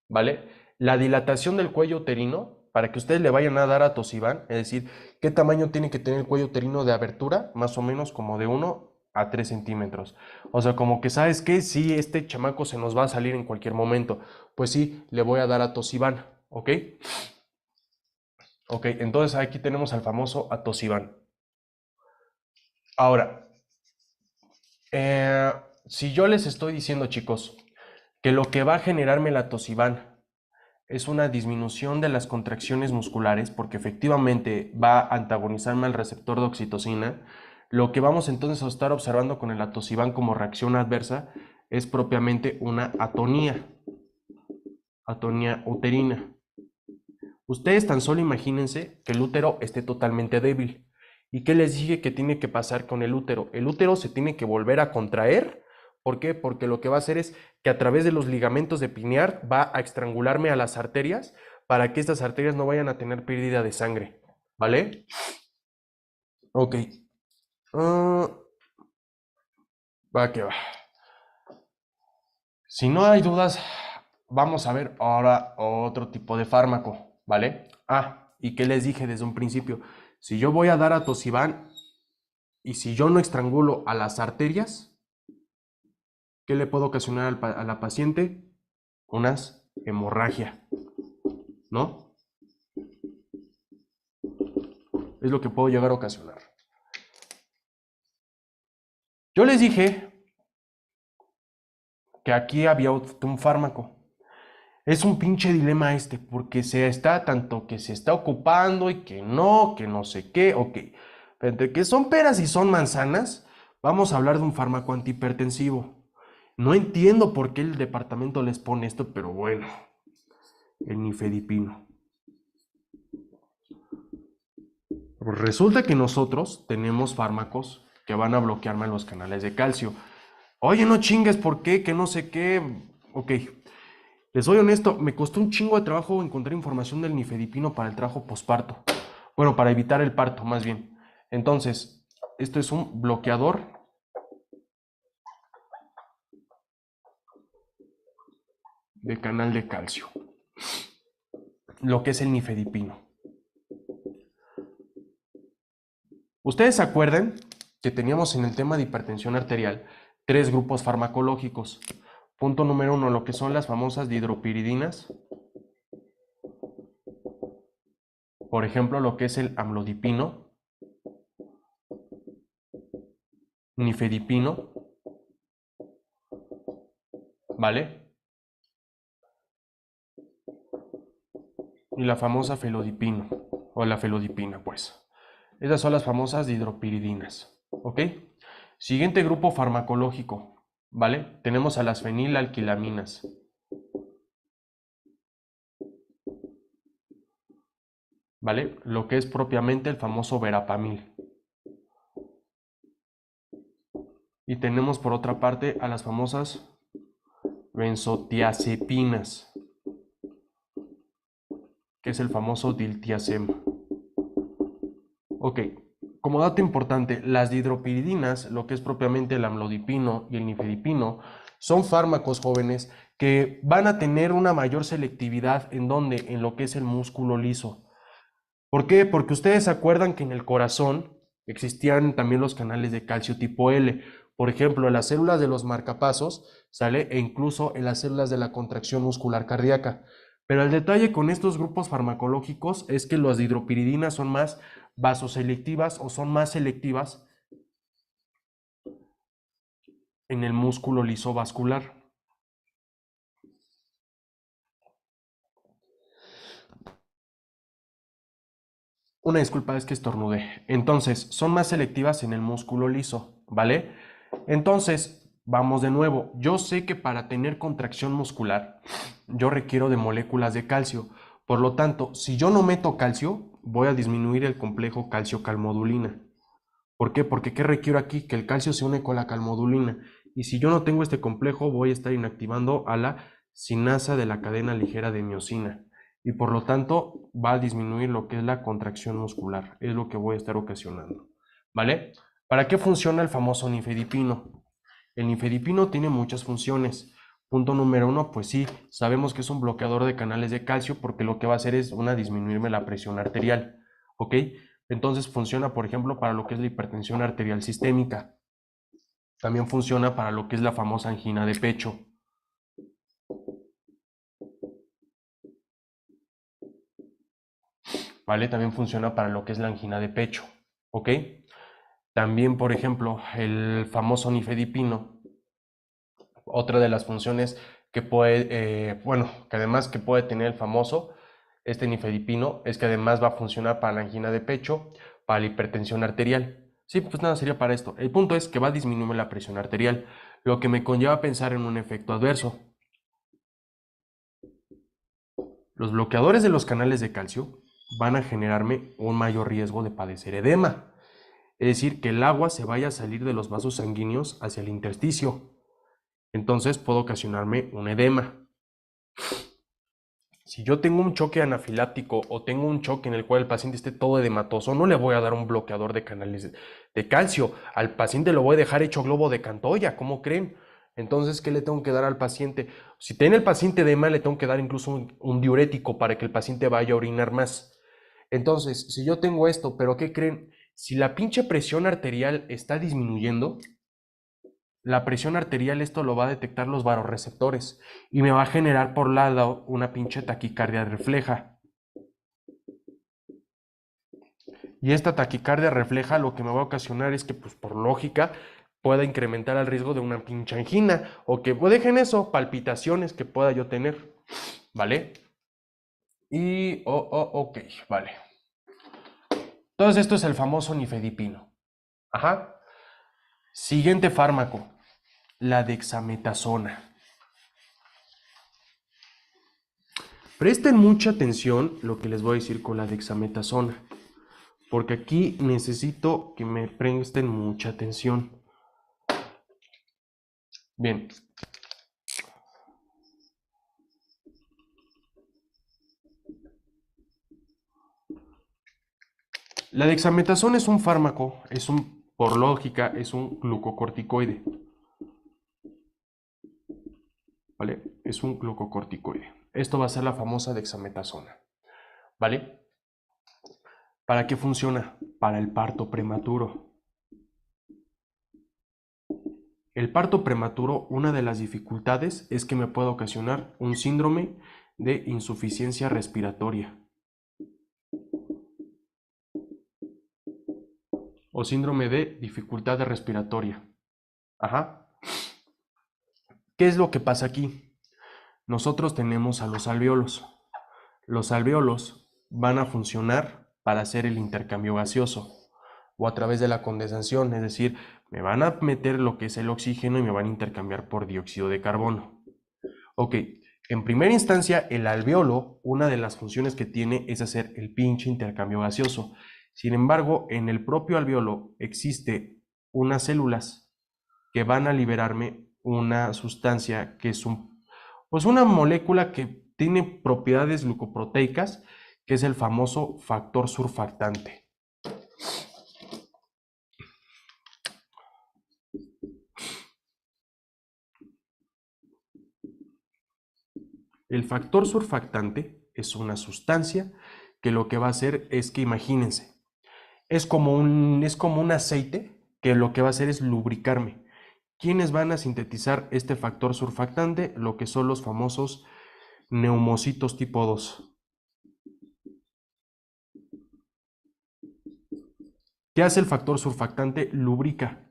¿vale? La dilatación del cuello uterino, para que ustedes le vayan a dar a Tosiban, es decir, qué tamaño tiene que tener el cuello uterino de abertura, más o menos como de 1 a 3 centímetros. O sea, como que sabes que si este chamaco se nos va a salir en cualquier momento, pues sí, le voy a dar a Tosiban, ¿ok? Ok, entonces aquí tenemos al famoso Atosiban. Ahora, eh, si yo les estoy diciendo, chicos, que lo que va a generarme la Tosiban es una disminución de las contracciones musculares, porque efectivamente va a antagonizarme al receptor de oxitocina, lo que vamos entonces a estar observando con el Atosiban como reacción adversa es propiamente una atonía uterina. Ustedes tan solo imagínense que el útero esté totalmente débil. ¿Y qué les dije que tiene que pasar con el útero? El útero se tiene que volver a contraer. ¿Por qué? Porque lo que va a hacer es que a través de los ligamentos de pinear va a estrangularme a las arterias para que estas arterias no vayan a tener pérdida de sangre. ¿Vale? Ok. Uh, va que va. Si no hay dudas, vamos a ver ahora otro tipo de fármaco. ¿Vale? Ah, ¿y qué les dije desde un principio? Si yo voy a dar a Tosiban y si yo no estrangulo a las arterias, ¿qué le puedo ocasionar a la paciente? Unas hemorragia, ¿no? Es lo que puedo llegar a ocasionar. Yo les dije que aquí había un fármaco. Es un pinche dilema este, porque se está tanto que se está ocupando y que no sé qué, ok. Pero entre que son peras y son manzanas, vamos a hablar de un fármaco antihipertensivo. No entiendo por qué el departamento les pone esto, pero bueno, el nifedipino. Pues resulta que nosotros tenemos fármacos que van a bloquearme los canales de calcio. Oye, no chingues, ¿por qué? Que no sé qué. Ok, les soy honesto, me costó un chingo de trabajo encontrar información del nifedipino para el trabajo posparto. Bueno, para evitar el parto, más bien. Entonces, esto es un bloqueador de canal de calcio. Lo que es el nifedipino. Ustedes se acuerdan que teníamos en el tema de hipertensión arterial 3 grupos farmacológicos. Punto número 1, lo que son las famosas dihidropiridinas. Por ejemplo, lo que es el amlodipino, nifedipino, ¿vale? y la famosa felodipino, o la felodipina, pues. Esas son las famosas dihidropiridinas, ¿ok? Siguiente grupo farmacológico, ¿vale? Tenemos a las fenilalquilaminas. ¿Vale? Lo que es propiamente el famoso verapamil. Y tenemos por otra parte a las famosas benzotiazepinas, que es el famoso diltiazem. Ok, como dato importante, las dihidropiridinas, lo que es propiamente el amlodipino y el nifedipino, son fármacos jóvenes que van a tener una mayor selectividad en donde, en lo que es el músculo liso. ¿Por qué? Porque ustedes se acuerdan que en el corazón existían también los canales de calcio tipo L. Por ejemplo, en las células de los marcapasos, ¿sale? E incluso en las células de la contracción muscular cardíaca. Pero el detalle con estos grupos farmacológicos es que las hidropiridinas son más vasoselectivas o son más selectivas en el músculo liso vascular. Una disculpa, es que estornudé. Entonces, son más selectivas en el músculo liso, ¿vale? Entonces, vamos de nuevo. Yo sé que para tener contracción muscular, yo requiero de moléculas de calcio. Por lo tanto, si yo no meto calcio, voy a disminuir el complejo calcio-calmodulina. ¿Por qué? Porque ¿qué requiero aquí? Que el calcio se une con la calmodulina. Y si yo no tengo este complejo, voy a estar inactivando a la sinasa de la cadena ligera de miosina. Y por lo tanto, va a disminuir lo que es la contracción muscular. Es lo que voy a estar ocasionando. ¿Vale? ¿Para qué funciona el famoso nifedipino? El nifedipino tiene muchas funciones. Punto número uno, pues sí, sabemos que es un bloqueador de canales de calcio porque lo que va a hacer es disminuirme la presión arterial. ¿Ok? Entonces funciona, por ejemplo, para lo que es la hipertensión arterial sistémica. También funciona para lo que es la famosa angina de pecho. ¿Vale? También funciona para lo que es la angina de pecho. ¿Ok? También, por ejemplo, el famoso nifedipino, otra de las funciones que puede, que además que puede tener el famoso, este nifedipino, es que además va a funcionar para la angina de pecho, para la hipertensión arterial. Sí, pues nada, sería para esto. El punto es que va a disminuir la presión arterial, lo que me conlleva a pensar en un efecto adverso. Los bloqueadores de los canales de calcio van a generarme un mayor riesgo de padecer edema. Es decir, que el agua se vaya a salir de los vasos sanguíneos hacia el intersticio. Entonces puede ocasionarme un edema. Si yo tengo un choque anafiláctico o tengo un choque en el cual el paciente esté todo edematoso, no le voy a dar un bloqueador de canales de calcio. Al paciente lo voy a dejar hecho globo de Cantoya, ¿cómo creen? Entonces, ¿qué le tengo que dar al paciente? Si tiene el paciente edema, le tengo que dar incluso un diurético para que el paciente vaya a orinar más. Entonces, si yo tengo esto, pero ¿qué creen? Si la pinche presión arterial está disminuyendo, la presión arterial esto lo va a detectar los vasoreceptores y me va a generar por lado una pinche taquicardia refleja. Y esta taquicardia refleja lo que me va a ocasionar es que, pues por lógica, pueda incrementar el riesgo de una pinche angina o que, pues dejen eso, palpitaciones que pueda yo tener, ¿vale? Y, ok, vale. Entonces esto es el famoso nifedipino. Ajá. Siguiente fármaco, la dexametasona. Presten mucha atención lo que les voy a decir con la dexametasona, porque aquí necesito que me presten mucha atención. Bien. La dexametasona es un fármaco, por lógica, es un glucocorticoide. ¿Vale? Es un glucocorticoide. Esto va a ser la famosa dexametasona. ¿Vale? ¿Para qué funciona? Para el parto prematuro. El parto prematuro, una de las dificultades es que me puede ocasionar un síndrome de insuficiencia respiratoria o síndrome de dificultad respiratoria. Ajá. ¿Qué es lo que pasa aquí? Nosotros tenemos a los alvéolos. Los alvéolos van a funcionar para hacer el intercambio gaseoso o a través de la condensación, es decir, me van a meter lo que es el oxígeno y me van a intercambiar por dióxido de carbono. Ok, en primera instancia, el alvéolo, una de las funciones que tiene es hacer el pinche intercambio gaseoso. Sin embargo, en el propio alvéolo existe unas células que van a liberarme una sustancia que es pues una molécula que tiene propiedades glucoproteicas, que es el famoso factor surfactante. El factor surfactante es una sustancia que lo que va a hacer es que, imagínense, es como un aceite que lo que va a hacer es lubricarme. ¿Quiénes van a sintetizar este factor surfactante? Lo que son los famosos neumocitos tipo 2. ¿Qué hace el factor surfactante? Lubrica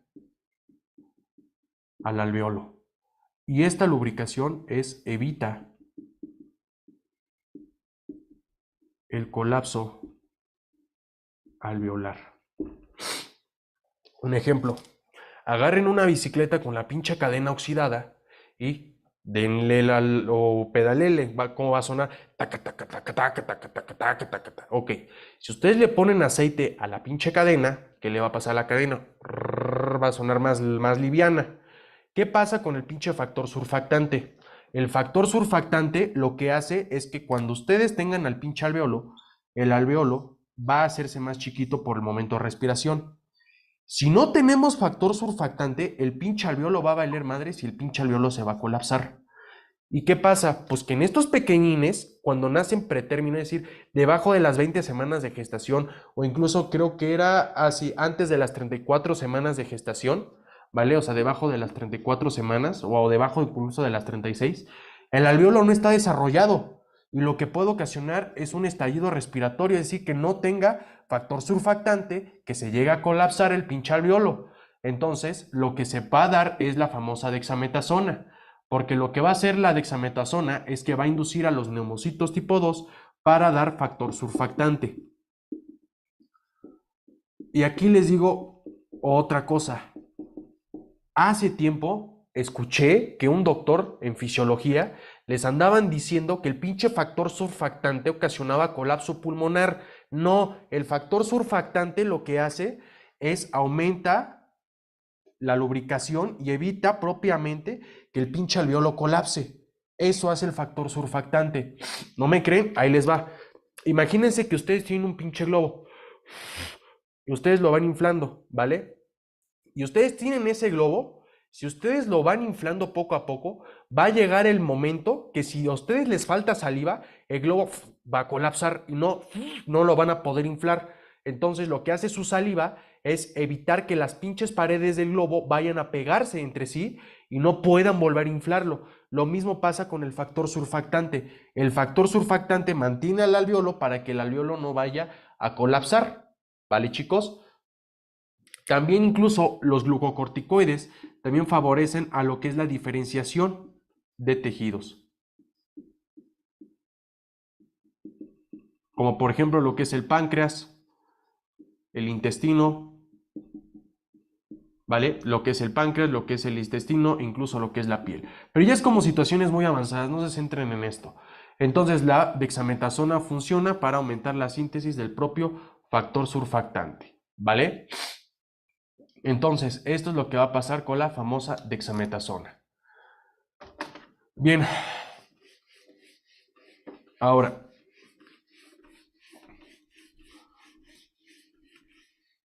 al alveolo. Y esta lubricación evita el colapso alveolar. Un ejemplo, agarren una bicicleta con la pinche cadena oxidada y denle o pedalele, ¿cómo va a sonar? Taca, taca, taca, taca, taca, taca, taca, taca, taca. Ok, si ustedes le ponen aceite a la pinche cadena, ¿qué le va a pasar a la cadena? Va a sonar más liviana. ¿Qué pasa con el pinche factor surfactante? El factor surfactante lo que hace es que cuando ustedes tengan al pinche alveolo, el alveolo va a hacerse más chiquito por el momento de respiración. Si no tenemos factor surfactante, el pinche alveolo va a valer madres y el pinche alveolo se va a colapsar. ¿Y qué pasa? Pues que en estos pequeñines, cuando nacen pretérmino, es decir, debajo de las 20 semanas de gestación, o incluso creo que era así, antes de las 34 semanas de gestación, ¿vale? O sea, debajo de las 34 semanas, o debajo incluso de las 36, el alveolo no está desarrollado. Y lo que puede ocasionar es un estallido respiratorio, es decir, que no tenga factor surfactante, que se llegue a colapsar el pinche alveolo. Entonces, lo que se va a dar es la famosa dexametasona, porque lo que va a hacer la dexametasona es que va a inducir a los neumocitos tipo 2 para dar factor surfactante. Y aquí les digo otra cosa. Hace tiempo escuché que un doctor en fisiología les andaban diciendo que el pinche factor surfactante ocasionaba colapso pulmonar. No, el factor surfactante lo que hace es aumenta la lubricación y evita propiamente que el pinche alveolo colapse. Eso hace el factor surfactante. ¿No me creen? Ahí les va. Imagínense que ustedes tienen un pinche globo y ustedes lo van inflando, ¿vale? Y ustedes tienen ese globo, si ustedes lo van inflando poco a poco, va a llegar el momento que si a ustedes les falta saliva, el globo va a colapsar y no lo van a poder inflar. Entonces lo que hace su saliva es evitar que las pinches paredes del globo vayan a pegarse entre sí y no puedan volver a inflarlo. Lo mismo pasa con el factor surfactante. El factor surfactante mantiene al alveolo para que el alveolo no vaya a colapsar. ¿Vale, chicos? También incluso los glucocorticoides también favorecen a lo que es la diferenciación de tejidos, como por ejemplo lo que es el páncreas, el intestino, ¿vale? Lo que es el páncreas, lo que es el intestino, incluso lo que es la piel. Pero ya es como situaciones muy avanzadas, no se centren en esto. Entonces la dexametasona funciona para aumentar la síntesis del propio factor surfactante, ¿vale? Entonces, esto es lo que va a pasar con la famosa dexametasona. Bien, ahora,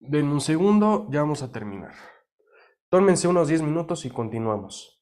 denme un segundo, ya vamos a terminar. Tómense unos 10 minutos y continuamos.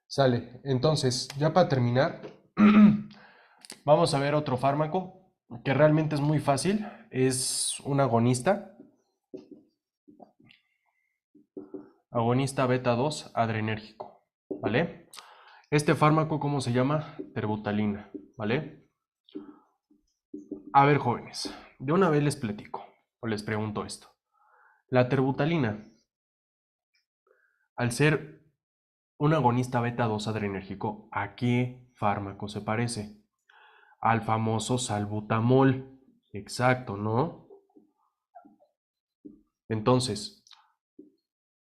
Sale. Entonces, ya para terminar, vamos a ver otro fármaco que realmente es muy fácil. Es un agonista beta 2 adrenérgico, ¿vale? Este fármaco, ¿cómo se llama? Terbutalina, ¿vale? A ver, jóvenes, de una vez les platico o les pregunto esto. La terbutalina, al ser un agonista beta 2 adrenérgico, ¿a qué fármaco se parece? Al famoso salbutamol. Exacto, ¿no? Entonces,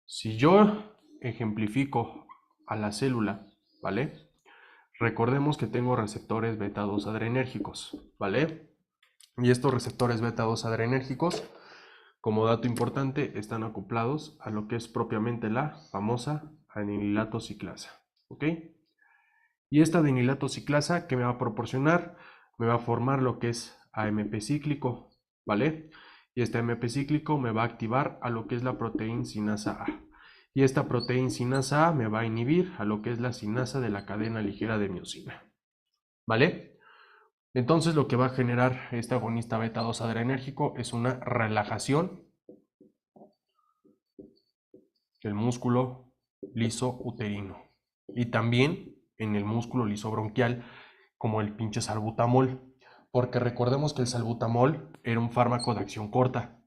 si yo ejemplifico a la célula, ¿vale? Recordemos que tengo receptores beta 2 adrenérgicos, ¿vale? Y estos receptores beta 2 adrenérgicos, como dato importante, están acoplados a lo que es propiamente la famosa anililato ciclasa, ¿ok? Y esta adinilato ciclasa, ¿qué me va a proporcionar? Me va a formar lo que es AMP cíclico, ¿vale? Y este AMP cíclico me va a activar a lo que es la proteína sinasa A. Y esta proteína sinasa A me va a inhibir a lo que es la sinasa de la cadena ligera de miosina, ¿vale? Entonces lo que va a generar este agonista beta 2 adrenérgico es una relajación del músculo liso uterino y también en el músculo liso bronquial, como el pinche salbutamol, porque recordemos que el salbutamol era un fármaco de acción corta,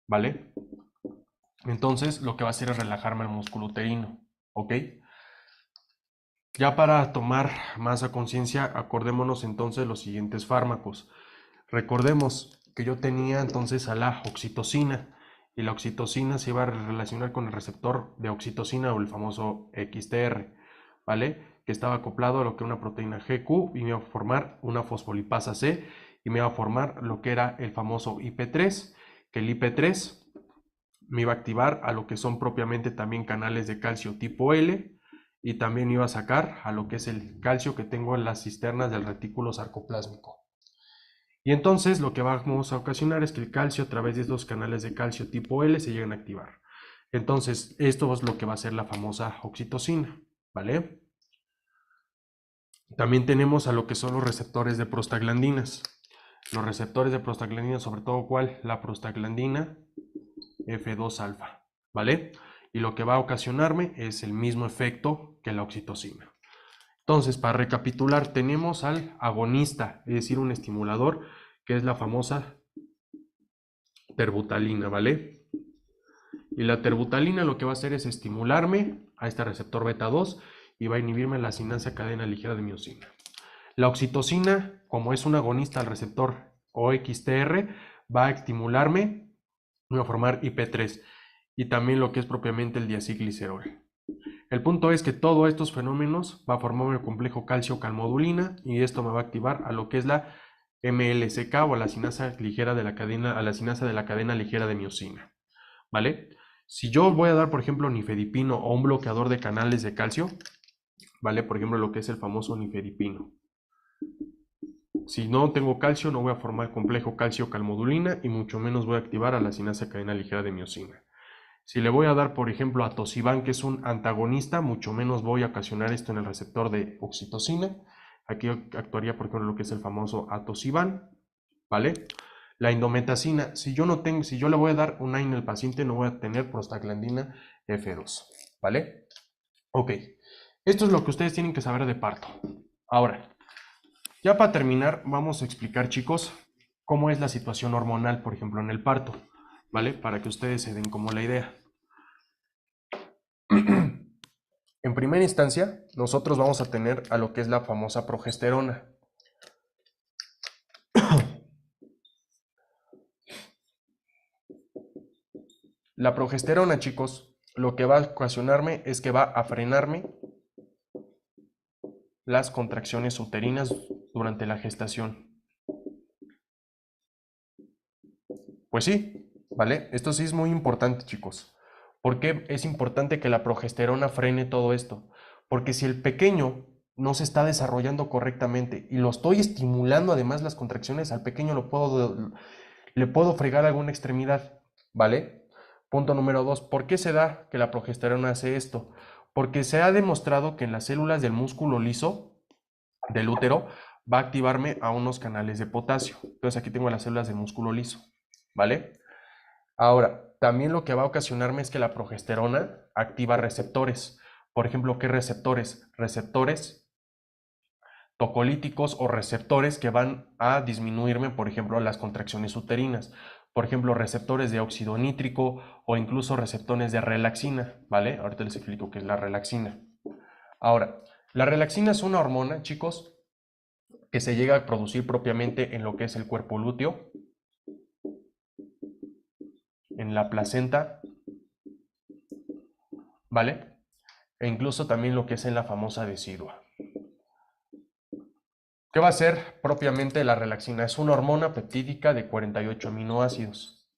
¿vale? Entonces lo que va a hacer es relajarme el músculo uterino, ¿ok? Ya para tomar más a conciencia, acordémonos entonces de los siguientes fármacos. Recordemos que yo tenía entonces a la oxitocina, y la oxitocina se iba a relacionar con el receptor de oxitocina o el famoso XTR, ¿vale? Que estaba acoplado a lo que era una proteína GQ y me iba a formar una fosfolipasa C y me iba a formar lo que era el famoso IP3, que el IP3 me iba a activar a lo que son propiamente también canales de calcio tipo L y también iba a sacar a lo que es el calcio que tengo en las cisternas del retículo sarcoplásmico. Y entonces lo que vamos a ocasionar es que el calcio a través de estos canales de calcio tipo L se lleguen a activar. Entonces esto es lo que va a ser la famosa oxitocina, ¿vale? También tenemos a lo que son los receptores de prostaglandinas. Los receptores de prostaglandinas, sobre todo ¿cuál? La prostaglandina F2 alfa, ¿vale? Y lo que va a ocasionarme es el mismo efecto que la oxitocina. Entonces, para recapitular, tenemos al agonista, es decir, un estimulador, que es la famosa terbutalina, ¿vale? Y la terbutalina lo que va a hacer es estimularme a este receptor beta 2 y va a inhibirme la sinasa cadena ligera de miosina. La oxitocina, como es un agonista al receptor OXTR, va a estimularme y va a formar IP3 y también lo que es propiamente el diacilglicerol. El punto es que todos estos fenómenos va a formar un complejo calcio-calmodulina y esto me va a activar a lo que es la MLCK o a la sinasa ligera de la cadena, a la sinasa de la cadena ligera de miosina, ¿vale? Si yo voy a dar, por ejemplo, nifedipino o un bloqueador de canales de calcio, ¿vale? Por ejemplo, lo que es el famoso nifedipino. Si no tengo calcio, no voy a formar complejo calcio-calmodulina y mucho menos voy a activar a la sinasa cadena ligera de miosina. Si le voy a dar, por ejemplo, a Tosiban, que es un antagonista, mucho menos voy a ocasionar esto en el receptor de oxitocina. Aquí actuaría, por ejemplo, lo que es el famoso atosiban, ¿vale? La indometacina, si yo le voy a dar un AINE al paciente, no voy a tener prostaglandina F2, ¿vale? Ok, esto es lo que ustedes tienen que saber de parto. Ahora, ya para terminar, vamos a explicar, chicos, cómo es la situación hormonal, por ejemplo, en el parto, ¿vale? Para que ustedes se den como la idea. En primera instancia, nosotros vamos a tener a lo que es la famosa progesterona. La progesterona, chicos, lo que va a ocasionarme es que va a frenarme las contracciones uterinas durante la gestación. Pues sí, ¿vale? Esto sí es muy importante, chicos. ¿Por qué es importante que la progesterona frene todo esto? Porque si el pequeño no se está desarrollando correctamente y lo estoy estimulando además las contracciones, al pequeño le puedo fregar alguna extremidad, ¿vale? Punto número 2, ¿por qué se da que la progesterona hace esto? Porque se ha demostrado que en las células del músculo liso del útero va a activarme a unos canales de potasio. Entonces aquí tengo las células del músculo liso, ¿vale? Ahora, también lo que va a ocasionarme es que la progesterona activa receptores. Por ejemplo, ¿qué receptores? Receptores tocolíticos o receptores que van a disminuirme, por ejemplo, las contracciones uterinas. Por ejemplo, receptores de óxido nítrico o incluso receptores de relaxina, ¿vale? Ahorita les explico qué es la relaxina. Ahora, la relaxina es una hormona, chicos, que se llega a producir propiamente en lo que es el cuerpo lúteo, en la placenta, ¿vale? E incluso también lo que es en la famosa decidua. ¿Qué va a ser propiamente la relaxina? Es una hormona peptídica de 48 aminoácidos,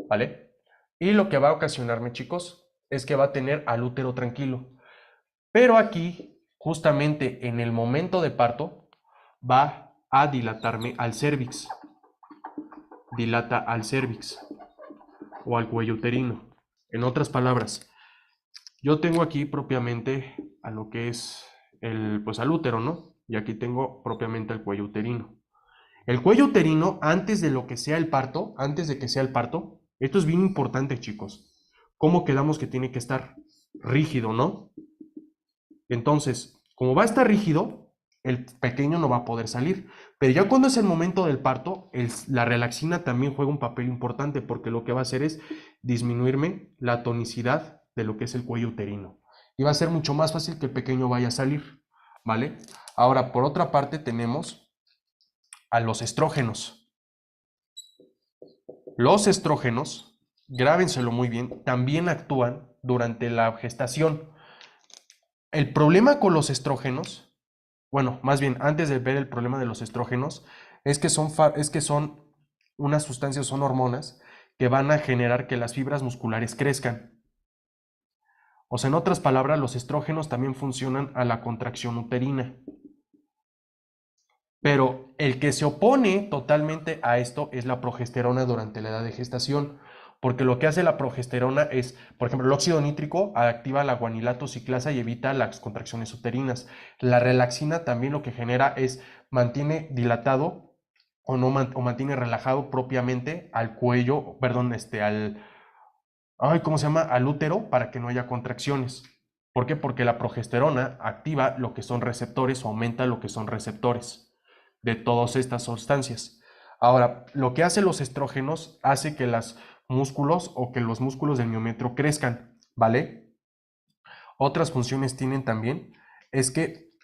¿vale? Y lo que va a ocasionarme, chicos, es que va a tener al útero tranquilo. Pero aquí, justamente en el momento de parto, va a dilatarme al cérvix. Dilata al cérvix o al cuello uterino. En otras palabras, yo tengo aquí propiamente a lo que es pues al útero, ¿no? Y aquí tengo propiamente el cuello uterino. El cuello uterino, antes de lo que sea el parto, antes de que sea el parto, esto es bien importante, chicos. ¿Cómo quedamos que tiene que estar? Rígido, ¿no? Entonces, como va a estar rígido, el pequeño no va a poder salir. Pero ya cuando es el momento del parto, la relaxina también juega un papel importante porque lo que va a hacer es disminuirme la tonicidad de lo que es el cuello uterino. Y va a ser mucho más fácil que el pequeño vaya a salir, ¿vale? Ahora, por otra parte, tenemos a los estrógenos. Los estrógenos, grábenselo muy bien, también actúan durante la gestación. El problema con los estrógenos, bueno, más bien, antes de ver el problema de los estrógenos, es que son unas sustancias, son hormonas que van a generar que las fibras musculares crezcan. O sea, en otras palabras, los estrógenos también funcionan a la contracción uterina. Pero el que se opone totalmente a esto es la progesterona durante la edad de gestación, porque lo que hace la progesterona es, por ejemplo, el óxido nítrico activa la guanilato ciclasa y evita las contracciones uterinas. La relaxina también lo que genera es mantiene dilatado o no o mantiene relajado propiamente al cuello, perdón, ¿cómo se llama? Al útero para que no haya contracciones. ¿Por qué? Porque la progesterona activa lo que son receptores o aumenta lo que son receptores de todas estas sustancias. Ahora, lo que hacen los estrógenos hace que los músculos o que los músculos del miometrio crezcan, ¿vale? Otras funciones tienen también es que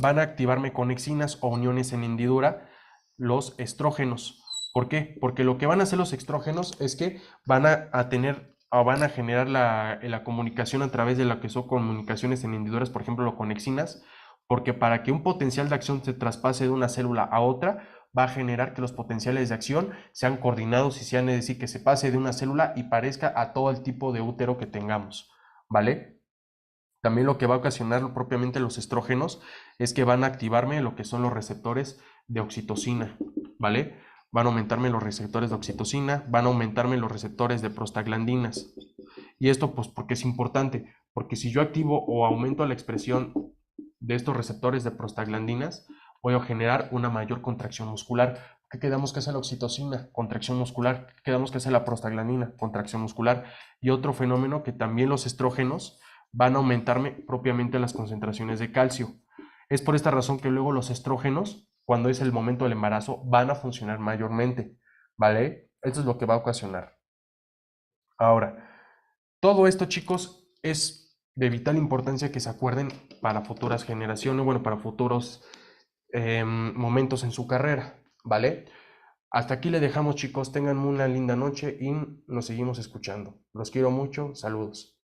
van a activarme conexinas o uniones en hendidura los estrógenos. ¿Por qué? Porque lo que van a hacer los estrógenos es que van a tener o van a generar la comunicación a través de lo que son comunicaciones en hendiduras, por ejemplo, las conexinas, porque para que un potencial de acción se traspase de una célula a otra, va a generar que los potenciales de acción sean coordinados y sean, es decir, que se pase de una célula y parezca a todo el tipo de útero que tengamos, ¿vale? También lo que va a ocasionar propiamente los estrógenos es que van a activarme lo que son los receptores de oxitocina, ¿vale? Van a aumentarme los receptores de oxitocina, van a aumentarme los receptores de prostaglandinas. Y esto pues porque es importante, porque si yo activo o aumento la expresión de estos receptores de prostaglandinas, voy a generar una mayor contracción muscular. ¿Qué quedamos que hace la oxitocina? Contracción muscular. ¿Qué quedamos que hace la prostaglandina? Contracción muscular. Y otro fenómeno que también los estrógenos van a aumentarme propiamente las concentraciones de calcio. Es por esta razón que luego los estrógenos, cuando es el momento del embarazo, van a funcionar mayormente, ¿vale? Esto es lo que va a ocasionar. Ahora, todo esto, chicos, es de vital importancia que se acuerden para futuras generaciones, bueno, para futuros momentos en su carrera, ¿vale? Hasta aquí le dejamos, chicos. Tengan una linda noche y nos seguimos escuchando. Los quiero mucho. Saludos.